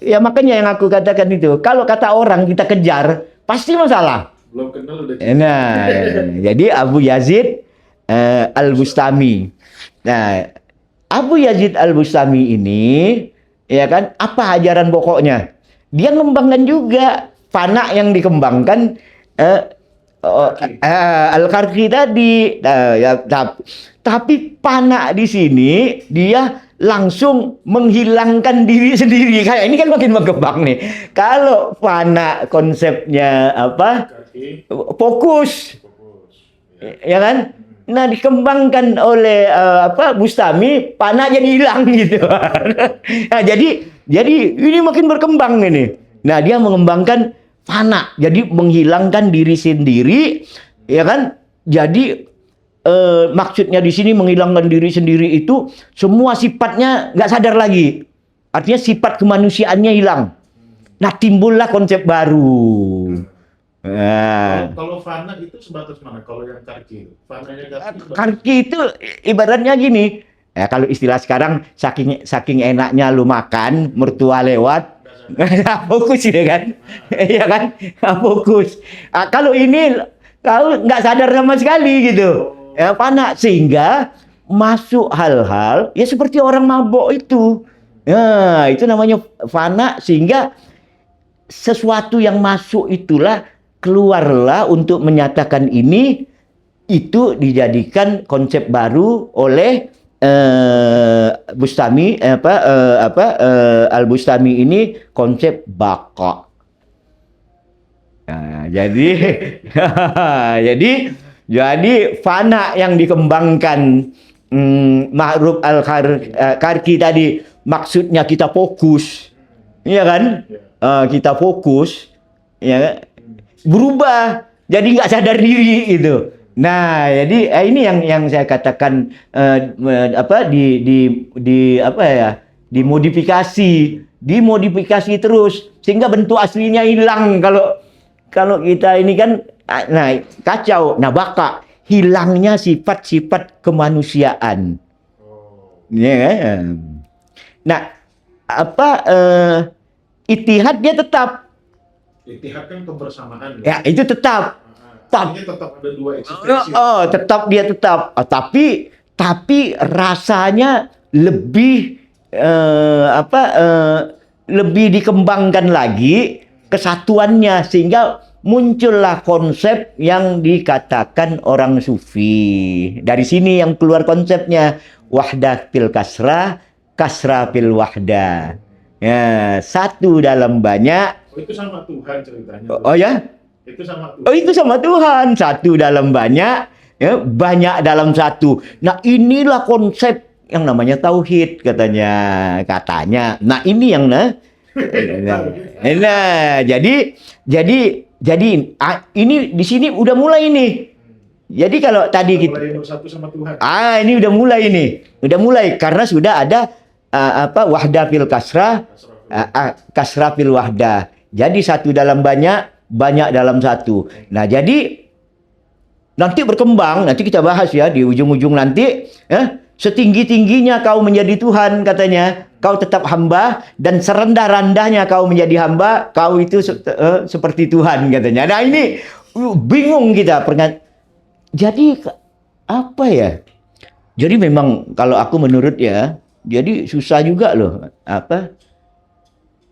Ya makanya yang aku katakan itu, kalau kata orang kita kejar, pasti masalah. Belum kenal udah cinta. Nah, jadi Abu Yazid Al-Bustami. Nah, Abu Yazid Al-Bustami ini, ya kan, apa ajaran pokoknya? Dia ngembangkan juga fana yang dikembangkan Al-Karki tadi. Tapi fana di sini dia langsung menghilangkan diri sendiri. Kayak ini kan makin berkembang nih. Kalau fana konsepnya apa? Kaki, Fokus. fokus. Ya kan? Nah, dikembangkan oleh Bustami, fana jadi hilang gitu. Nah, jadi ini makin berkembang ini. Nah, dia mengembangkan fana, jadi menghilangkan diri sendiri, ya kan? Jadi maksudnya di sini menghilangkan diri sendiri itu semua sifatnya nggak sadar lagi. Artinya sifat kemanusiaannya hilang. Nah, timbullah konsep baru. Nah, Kalau fana itu sebatas mana? Kalau yang karki, fananya karki sebatas karki itu ibaratnya gini. Ya, kalau istilah sekarang saking enaknya lu makan, mertua lewat, nggak fokus ya kan? Iya kan? Nggak fokus. Kalau ini kau nggak sadar sama sekali gitu. Ya, fana sehingga masuk hal-hal ya seperti orang mabok itu. Ya, itu namanya fana sehingga sesuatu yang masuk itulah keluarlah untuk menyatakan ini itu dijadikan konsep baru oleh Bustami Al-Bustami ini konsep baka. Nah, jadi jadi fana yang dikembangkan Ma'ruf Al-Karki tadi maksudnya kita fokus, iya kan? Kita fokus, ya berubah jadi nggak sadar diri itu. Nah, jadi ini yang saya katakan dimodifikasi terus sehingga bentuk aslinya hilang. Kalau kita ini kan, nah kacau. Nah, baka hilangnya sifat-sifat kemanusiaan. Ya kan? Nah, Ittihad dia tetap. Ittihad kan kebersamaan. Ya, itu tetap. Artinya tetap ada dua eksistensi. Tetap dia tetap. Tapi rasanya lebih lebih dikembangkan lagi kesatuannya sehingga muncullah konsep yang dikatakan orang sufi. Dari sini yang keluar konsepnya wahdah fil kasrah, kasrah fil wahdah. Ya, satu dalam banyak. Oh, itu sama Tuhan ceritanya. Oh ya? Itu sama Tuhan. Oh, itu sama Tuhan. Satu dalam banyak, ya, banyak dalam satu. Nah, inilah konsep yang namanya tauhid katanya. Nah, ini yang jadi ini di sini udah mulai nih. Jadi kalau tadi kita mulai bersatu sama Tuhan. ini udah mulai nih. Udah mulai karena sudah ada wahdah fil kasrah, kasrah fil wahdah. Jadi satu dalam banyak, banyak dalam satu. Nah, jadi nanti berkembang, nanti kita bahas ya di ujung-ujung nanti, setinggi-tingginya kau menjadi Tuhan katanya, kau tetap hamba dan serendah-rendahnya kau menjadi hamba, kau itu seperti Tuhan katanya. Nah, ini bingung kita. Jadi apa ya? Jadi memang kalau aku menurut ya, jadi susah juga loh.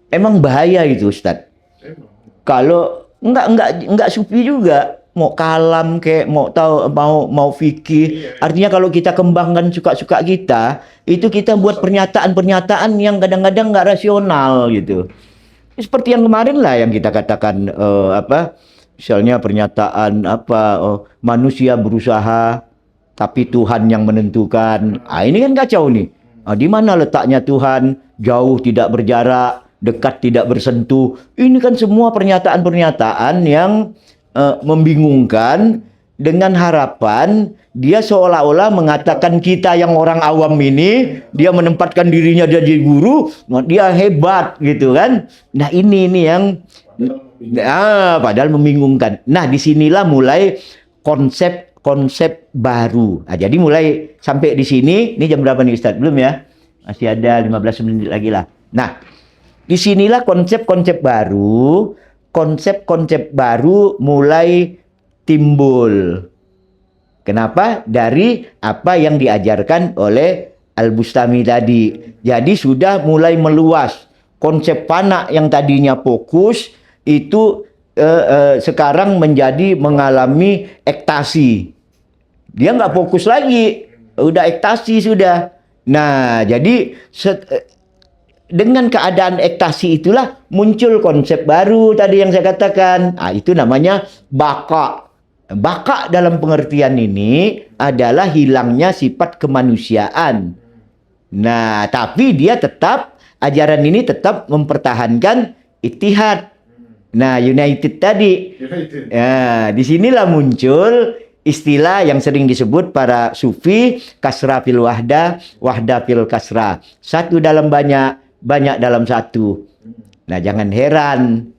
Emang bahaya itu, Ustadz. Kalau enggak sufi juga, mau kalam kayak mau fikih. Artinya kalau kita kembangkan suka-suka kita, itu kita buat pernyataan-pernyataan yang kadang-kadang enggak rasional gitu. Seperti yang kemarin lah yang kita katakan misalnya pernyataan manusia berusaha tapi Tuhan yang menentukan. Ini kan kacau nih. Di mana letaknya Tuhan? Jauh tidak berjarak, dekat tidak bersentuh. Ini kan semua pernyataan-pernyataan yang membingungkan dengan harapan dia seolah-olah mengatakan kita yang orang awam ini, dia menempatkan dirinya jadi guru, dia hebat gitu kan. Nah, ini yang padahal membingungkan. Nah, disinilah mulai konsep baru. Nah, jadi mulai sampai di sini, ini jam berapa nih Ustaz? Belum ya? Masih ada 15 menit lagi lah. Nah, disinilah konsep-konsep baru mulai timbul. Kenapa? Dari apa yang diajarkan oleh Al-Bustami tadi. Jadi sudah mulai meluas. Konsep fana yang tadinya fokus itu sekarang mengalami ekstasi. Dia nggak fokus lagi, udah ekstasi sudah. Nah, jadi dengan keadaan ekstasi itulah muncul konsep baru tadi yang saya katakan. Itu namanya baka. Baka dalam pengertian ini adalah hilangnya sifat kemanusiaan. Nah, tapi dia tetap, ajaran ini tetap mempertahankan ittihad. Nah, united tadi. United. Ya, disinilah muncul istilah yang sering disebut para sufi, kasra fil wahda, wahda fil kasra. Satu dalam banyak, banyak dalam satu. Nah, jangan heran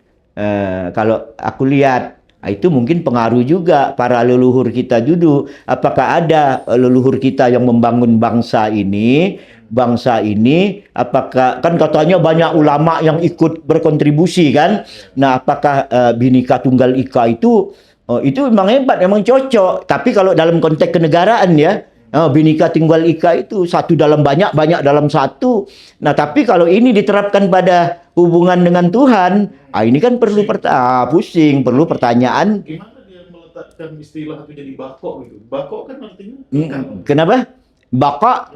kalau aku lihat, itu mungkin pengaruh juga para leluhur kita dulu. Apakah ada leluhur kita yang membangun bangsa ini? Bangsa ini, apakah, kan katanya banyak ulama yang ikut berkontribusi kan? Nah, apakah Bhinneka Tunggal Ika itu memang hebat, memang cocok. Tapi kalau dalam konteks kenegaraan ya, Bhinneka Tunggal Ika itu satu dalam banyak, banyak dalam satu. Nah, tapi kalau ini diterapkan pada hubungan dengan Tuhan, ini kan perlu pusing, perlu pertanyaan. Gimana dia meletakkan istilah itu jadi bako gitu? Bako kan artinya Kenapa? Baka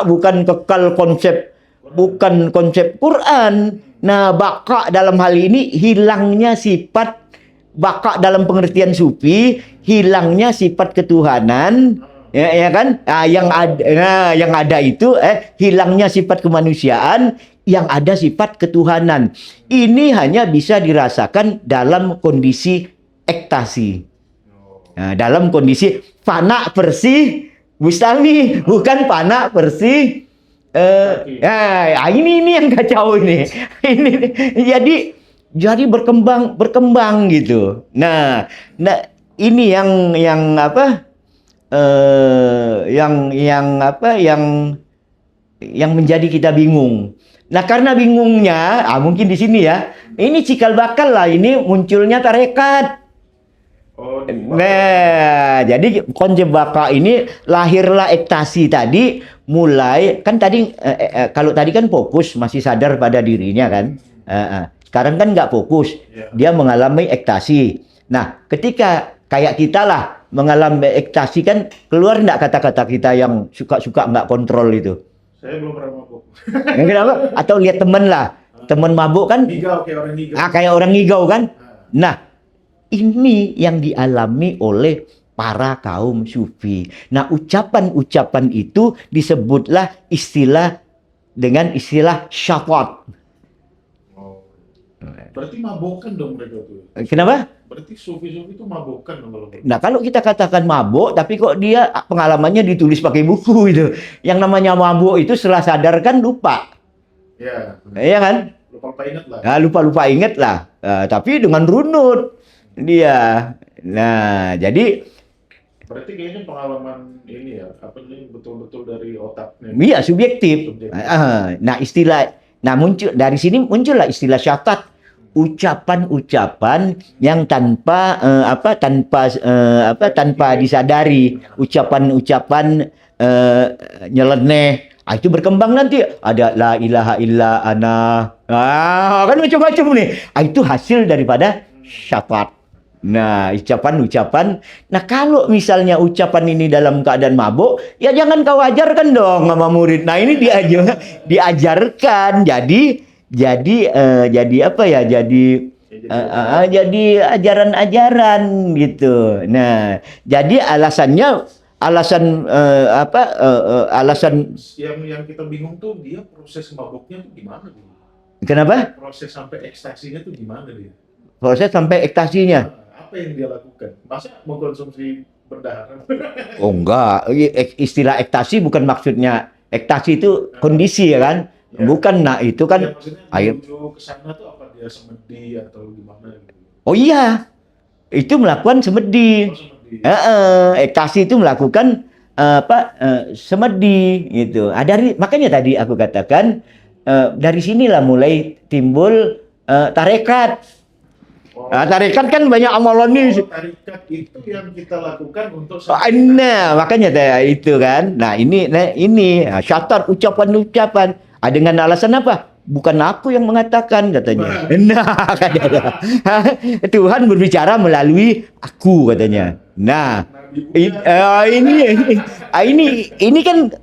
bukan kekal konsep, bukan konsep Quran. Nah, baka dalam hal ini hilangnya sifat, baka dalam pengertian sufi, hilangnya sifat ketuhanan. Ya kan? Yang ada itu hilangnya sifat kemanusiaan, yang ada sifat ketuhanan. Ini hanya bisa dirasakan dalam kondisi ekstasi. Nah, dalam kondisi fana bersih mustami, bukan fana bersih. Ini yang kacau ini. Ini jadi berkembang gitu. Nah ini yang apa? Yang menjadi kita bingung. Nah, karena bingungnya, mungkin di sini ya, ini cikal bakal lah, ini munculnya tarekat. Nah, jadi konsep baka ini lahirlah ekstasi tadi, mulai kan tadi kalau tadi kan fokus masih sadar pada dirinya kan. Sekarang kan nggak fokus, dia mengalami ekstasi. Nah, ketika kayak kita lah mengalami ekstasi kan, keluar nggak kata-kata kita yang suka-suka nggak kontrol itu? Saya belum pernah mabuk. Kenapa? Atau lihat temen lah, temen mabuk kan? Ngigau, kayak orang ngigau. Kayak orang ngigau kan? Nah, ini yang dialami oleh para kaum sufi. Nah, ucapan-ucapan itu disebutlah dengan istilah syafat. Berarti mabokan dong mereka tuh. Kenapa? Berarti sufi-sufi itu mabokan dong kalau. Nah, kalau kita katakan mabuk, tapi kok dia pengalamannya ditulis pakai buku itu. Yang namanya mabuk itu setelah sadar kan lupa. Ya. Iya kan? Lupa ingat lah. Nah, lupa ingat lah. Tapi dengan runut dia. Nah, jadi berarti kayaknya pengalaman ini ya, apa nih, betul-betul dari otaknya. iya, subjektif. Nah, muncul dari sini muncullah istilah syatat. Ucapan-ucapan yang tanpa disadari, ucapan-ucapan nyeleneh. Itu berkembang nanti ada la ilaha illa ana. Kan macam-macam nih. Itu hasil daripada syafat. Nah, ucapan-ucapan. Nah, kalau misalnya ucapan ini dalam keadaan mabuk, ya jangan kau ajarkan dong sama murid. Nah, ini diajarkan. Jadi apa ya? Jadi ajaran-ajaran gitu. Nah, jadi alasan yang kita bingung tuh dia proses mabuknya tuh gimana dia? Kenapa? Proses sampai ekstasinya tuh gimana dia? Proses sampai ekstasinya. Apa yang dia lakukan? Masa mengkonsumsi berdahara? Oh enggak, istilah ekstasi bukan maksudnya ekstasi itu kondisi ya kan? Ya. Bukan, nah itu kan ya, maksudnya menuju ke sana tuh apa dia semedi atau gimana gitu? Oh iya, itu melakukan semedi. Ekstasi itu melakukan semedi gitu. Makanya tadi aku katakan dari sinilah mulai timbul tarekat. Tarekat kan banyak amalan nih. Tarekat itu yang kita lakukan untuk nah, makanya itu kan. Nah, ini syatat ucapan-ucapan. Dengan alasan apa? Bukan aku yang mengatakan katanya. Nah, katanya. Tuhan berbicara melalui aku katanya. Nah, ini kan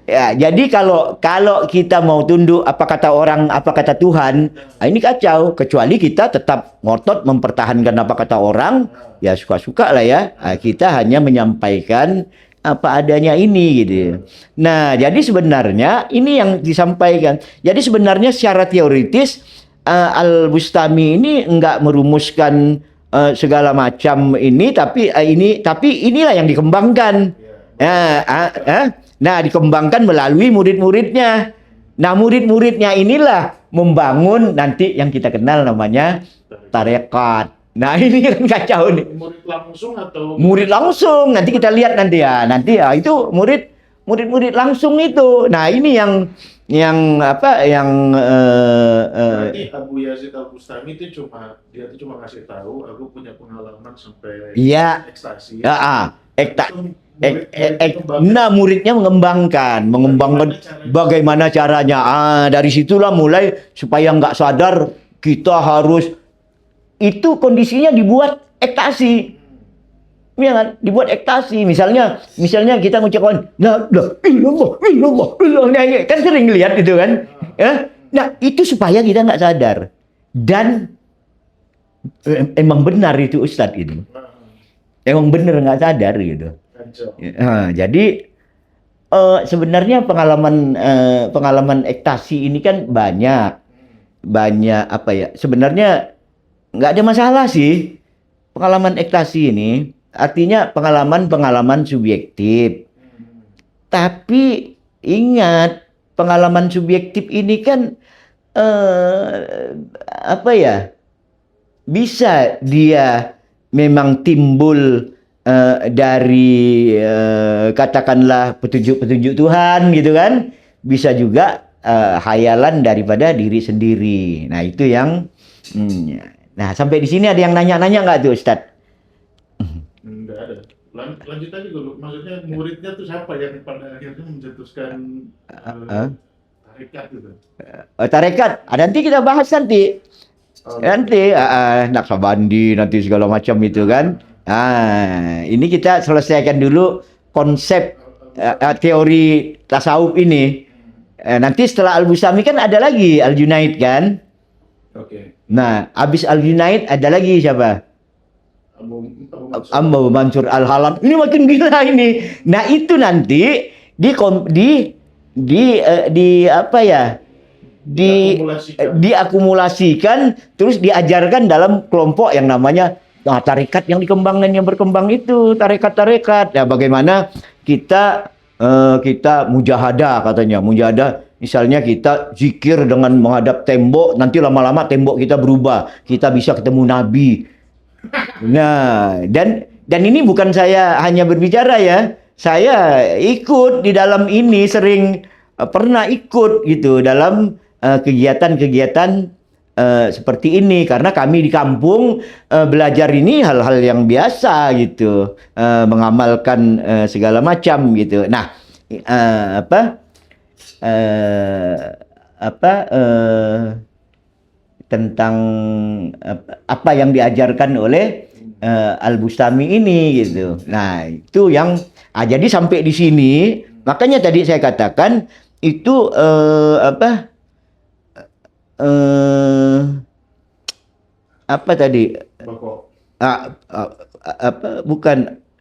Ya, jadi kalau kita mau tunduk apa kata orang, apa kata Tuhan, ini kacau. Kecuali kita tetap ngotot mempertahankan apa kata orang, ya suka-suka lah ya. Kita hanya menyampaikan apa adanya ini gitu. Nah, jadi sebenarnya ini yang disampaikan. Jadi sebenarnya secara teoritis Al-Bustami ini enggak merumuskan segala macam ini, tapi inilah yang dikembangkan. Nah, dikembangkan melalui murid-muridnya. Nah, murid-muridnya inilah membangun nanti yang kita kenal namanya tarekat. Nah, ini kan kacau nih. Murid langsung atau Murid langsung. Nanti kita lihat nanti ya. Nanti ya itu murid langsung itu. Nah, ini yang apa yang berarti Abu Yazid Al-Bustami itu dia cuma ngasih tahu aku punya pengalaman sampai iya. ekstasi. Nah, muridnya mengembangkan bagaimana caranya. Dari situlah mulai supaya nggak sadar kita harus itu kondisinya dibuat ekstasi. Ya kan? Dibuat ekstasi. Misalnya kita mengucapkan illallah. Kan sering lihat itu kan. Nah, itu supaya kita nggak sadar. Dan emang benar itu Ustadz ini. Emang benar nggak sadar gitu. Jadi sebenarnya pengalaman ekstasi ini kan banyak apa ya? Sebenarnya nggak ada masalah sih pengalaman ekstasi ini. Artinya pengalaman subjektif. Tapi ingat, pengalaman subjektif ini kan apa ya? Bisa dia memang timbul dari katakanlah petunjuk-petunjuk Tuhan gitu kan. Bisa juga hayalan daripada diri sendiri. Nah, itu yang nah, sampai di sini ada yang nanya-nanya nggak tuh, Ustadz? Enggak ada. Lanjut aja dulu. Maksudnya muridnya tuh siapa yang pada akhirnya mencetuskan tarekat gitu? Tarekat. Nanti kita bahas nanti. Nanti Naksabandi nanti segala macam itu kan. Ini kita selesaikan dulu konsep teori tasawuf ini. Nanti setelah Al-Bustami kan ada lagi Al-Junaid kan. Oke. Nah, habis Al-Junaid ada lagi siapa? Abu Mansur Al-Halal. Ini makin gila ini. Nah, itu nanti di apa ya? Diakumulasikan terus diajarkan dalam kelompok yang namanya tarekat yang dikembangkan, yang berkembang itu tarekat. Ya, bagaimana kita mujahadah katanya. Mujahadah misalnya kita zikir dengan menghadap tembok, nanti lama-lama tembok kita berubah. Kita bisa ketemu Nabi. Nah, dan ini bukan saya hanya berbicara ya. Saya ikut di dalam ini, sering pernah ikut gitu dalam kegiatan-kegiatan seperti ini, karena kami di kampung belajar ini hal-hal yang biasa gitu, mengamalkan segala macam gitu. Nah, tentang apa yang diajarkan oleh Al-Bustami ini gitu. Nah, itu yang jadi sampai di sini, makanya tadi saya katakan itu apa tadi? Bukan,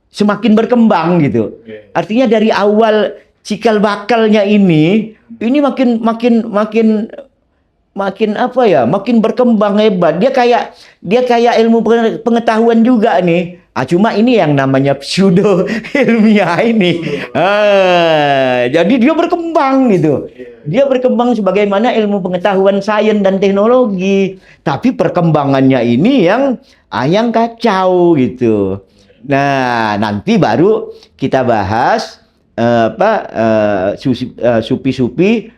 semakin berkembang gitu. Artinya dari awal cikal bakalnya ini makin apa ya? Makin berkembang hebat. Dia kayak ilmu pengetahuan juga nih. Cuma ini yang namanya pseudo ilmiah ini. Jadi dia berkembang gitu. Dia berkembang sebagaimana ilmu pengetahuan sains dan teknologi. Tapi perkembangannya ini yang kacau gitu. Nah, nanti baru kita bahas supi-supi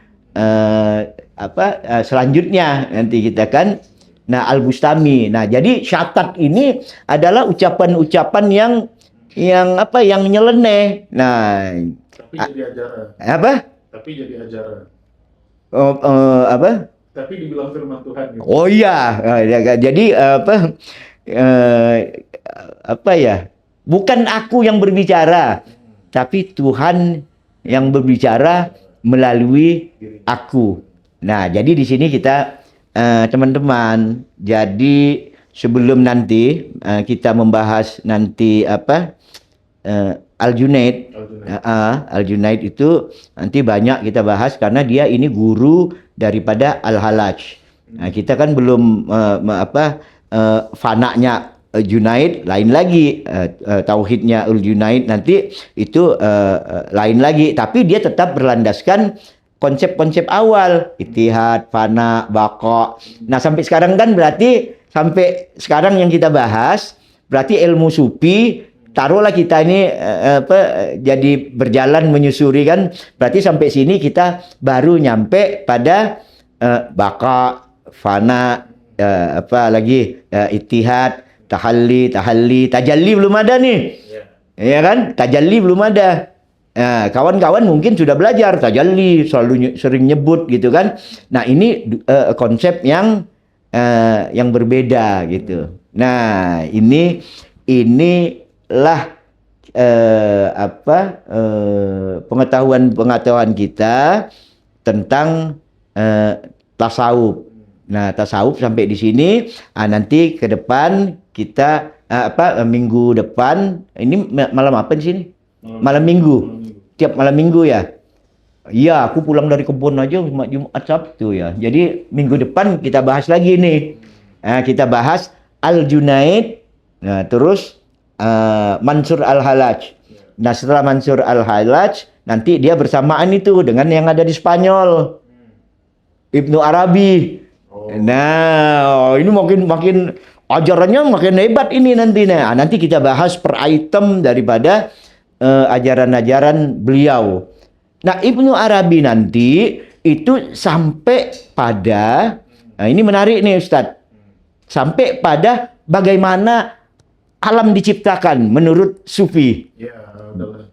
selanjutnya nanti kita kan. Nah, Al-Bustami. Nah, jadi syatat ini adalah ucapan-ucapan yang nyeleneh. Nah, tapi jadi ajaran. Apa? Tapi jadi ajaran. Apa? Tapi dibilang firman Tuhan gitu. Oh iya, jadi apa ya? Bukan aku yang berbicara, tapi Tuhan yang berbicara melalui aku. Nah, jadi di sini kita teman-teman, jadi sebelum nanti kita membahas nanti apa Al-Junaid. Al-Junaid itu nanti banyak kita bahas karena dia ini guru daripada Al-Hallaj. Nah, kita kan belum fananya Junaid lain lagi, tauhidnya Al-Junaid nanti itu lain lagi, tapi dia tetap berlandaskan konsep-konsep awal, ittihad, fana, baqa. Nah, sampai sekarang kan berarti sampai sekarang yang kita bahas berarti ilmu sufi, taruhlah kita ini jadi berjalan menyusuri kan, berarti sampai sini kita baru nyampe pada baqa, fana, ittihad, tahalli, tajalli belum ada nih. Ya kan? Tajalli belum ada. Nah, kawan-kawan mungkin sudah belajar tajalli, selalu sering nyebut gitu kan. Nah, ini konsep yang berbeda gitu. Nah, inilah pengetahuan kita tentang tasawuf. Nah, tasawuf sampai di sini. Nanti ke depan kita minggu depan ini malam apa di sini? Malam Minggu. Tiap malam Minggu ya. Iya, aku pulang dari kebun aja Jumat Sabtu ya. Jadi minggu depan kita bahas lagi nih. Kita bahas Al-Junaid. Nah, terus Mansur Al-Hallaj. Nah, setelah Mansur Al-Hallaj nanti dia bersamaan itu dengan yang ada di Spanyol. Ibnu Arabi. Nah, ini makin ajarannya makin hebat ini nanti. Nah, nanti kita bahas per item daripada ajaran-ajaran beliau. Nah, Ibnu Arabi nanti itu sampai pada, nah ini menarik nih Ustadz, sampai pada bagaimana alam diciptakan menurut Sufi. Ya, udahlah.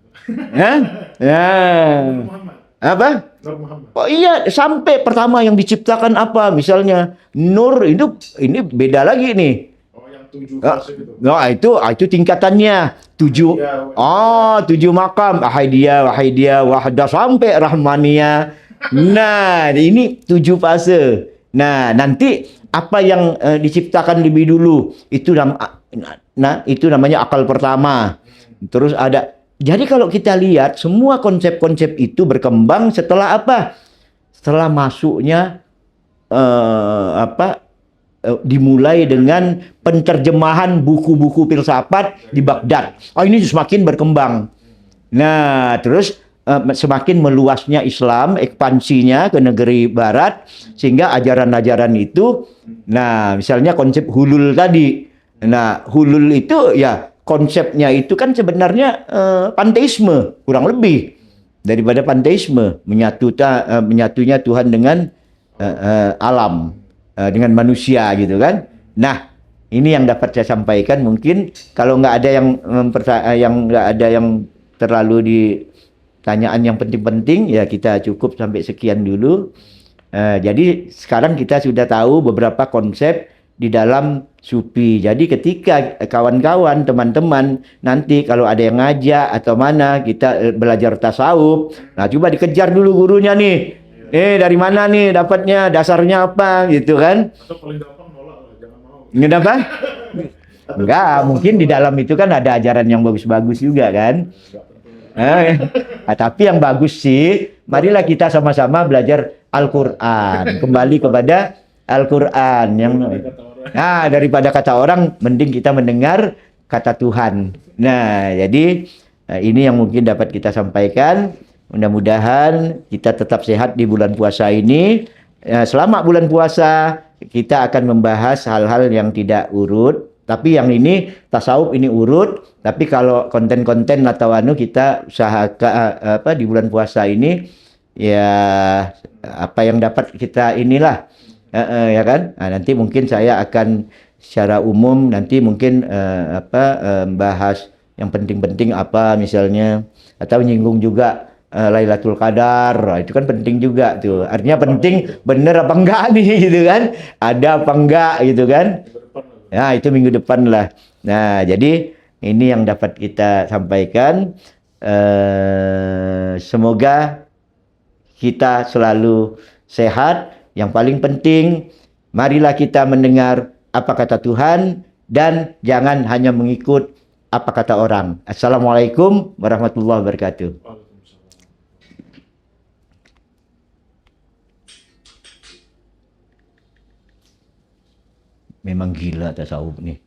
Apa? Oh iya, sampai pertama yang diciptakan apa? Misalnya nur ini beda lagi nih. Oh, yang 7 fase gitu. Nah, itu tingkatannya 7. Oh, 7 makam. Ahadiyah, wahdah sampai rahmaniyah. Nah, ini 7 fase. Nah, nanti apa yang diciptakan lebih dulu itu itu namanya akal pertama. Terus ada. Jadi kalau kita lihat semua konsep-konsep itu berkembang setelah apa? Setelah masuknya dimulai dengan penterjemahan buku-buku filsafat di Baghdad. Oh, ini semakin berkembang. Nah, terus semakin meluasnya Islam, ekspansinya ke negeri barat, sehingga ajaran-ajaran itu, nah misalnya konsep hulul tadi. Nah, hulul itu ya konsepnya itu kan sebenarnya panteisme, kurang lebih daripada panteisme, menyatunya Tuhan dengan alam, dengan manusia gitu kan. Nah, ini yang dapat saya sampaikan. Mungkin kalau nggak ada yang terlalu ditanyaan yang penting-penting, ya kita cukup sampai sekian dulu. Jadi sekarang kita sudah tahu beberapa konsep di dalam Sufi. Jadi ketika kawan-kawan, teman-teman nanti kalau ada yang ngajak atau mana kita belajar tasawuf, nah coba dikejar dulu gurunya nih. Dari mana nih dapatnya, dasarnya apa gitu kan? Atau paling gampang nolak lah, jangan mau. Kenapa? Enggak, mungkin di dalam itu kan ada ajaran yang bagus-bagus juga kan. Tapi yang bagus sih, marilah kita sama-sama belajar Al-Quran. Kembali kepada Al-Quran yang daripada kata orang, mending kita mendengar kata Tuhan. Nah, jadi ini yang mungkin dapat kita sampaikan. Mudah-mudahan kita tetap sehat di bulan puasa ini. Selama bulan puasa kita akan membahas hal-hal yang tidak urut. Tapi yang ini tasawuf ini urut. Tapi kalau konten-konten atau kita usahakan di bulan puasa ini ya apa yang dapat kita inilah ya kan. Nah, nanti mungkin saya akan secara umum nanti mungkin bahas yang penting-penting apa misalnya, atau nyinggung juga Lailatul Qadar. Itu kan penting juga tuh. Artinya penting bener apa enggak nih gitu kan. Ada apa enggak gitu kan. Nah, itu minggu depan lah. Nah, jadi ini yang dapat kita sampaikan. Semoga kita selalu sehat. Yang paling penting, marilah kita mendengar apa kata Tuhan dan jangan hanya mengikut apa kata orang. Assalamualaikum warahmatullahi wabarakatuh. Waalaikumsalam. Memang gila tasawuf nih.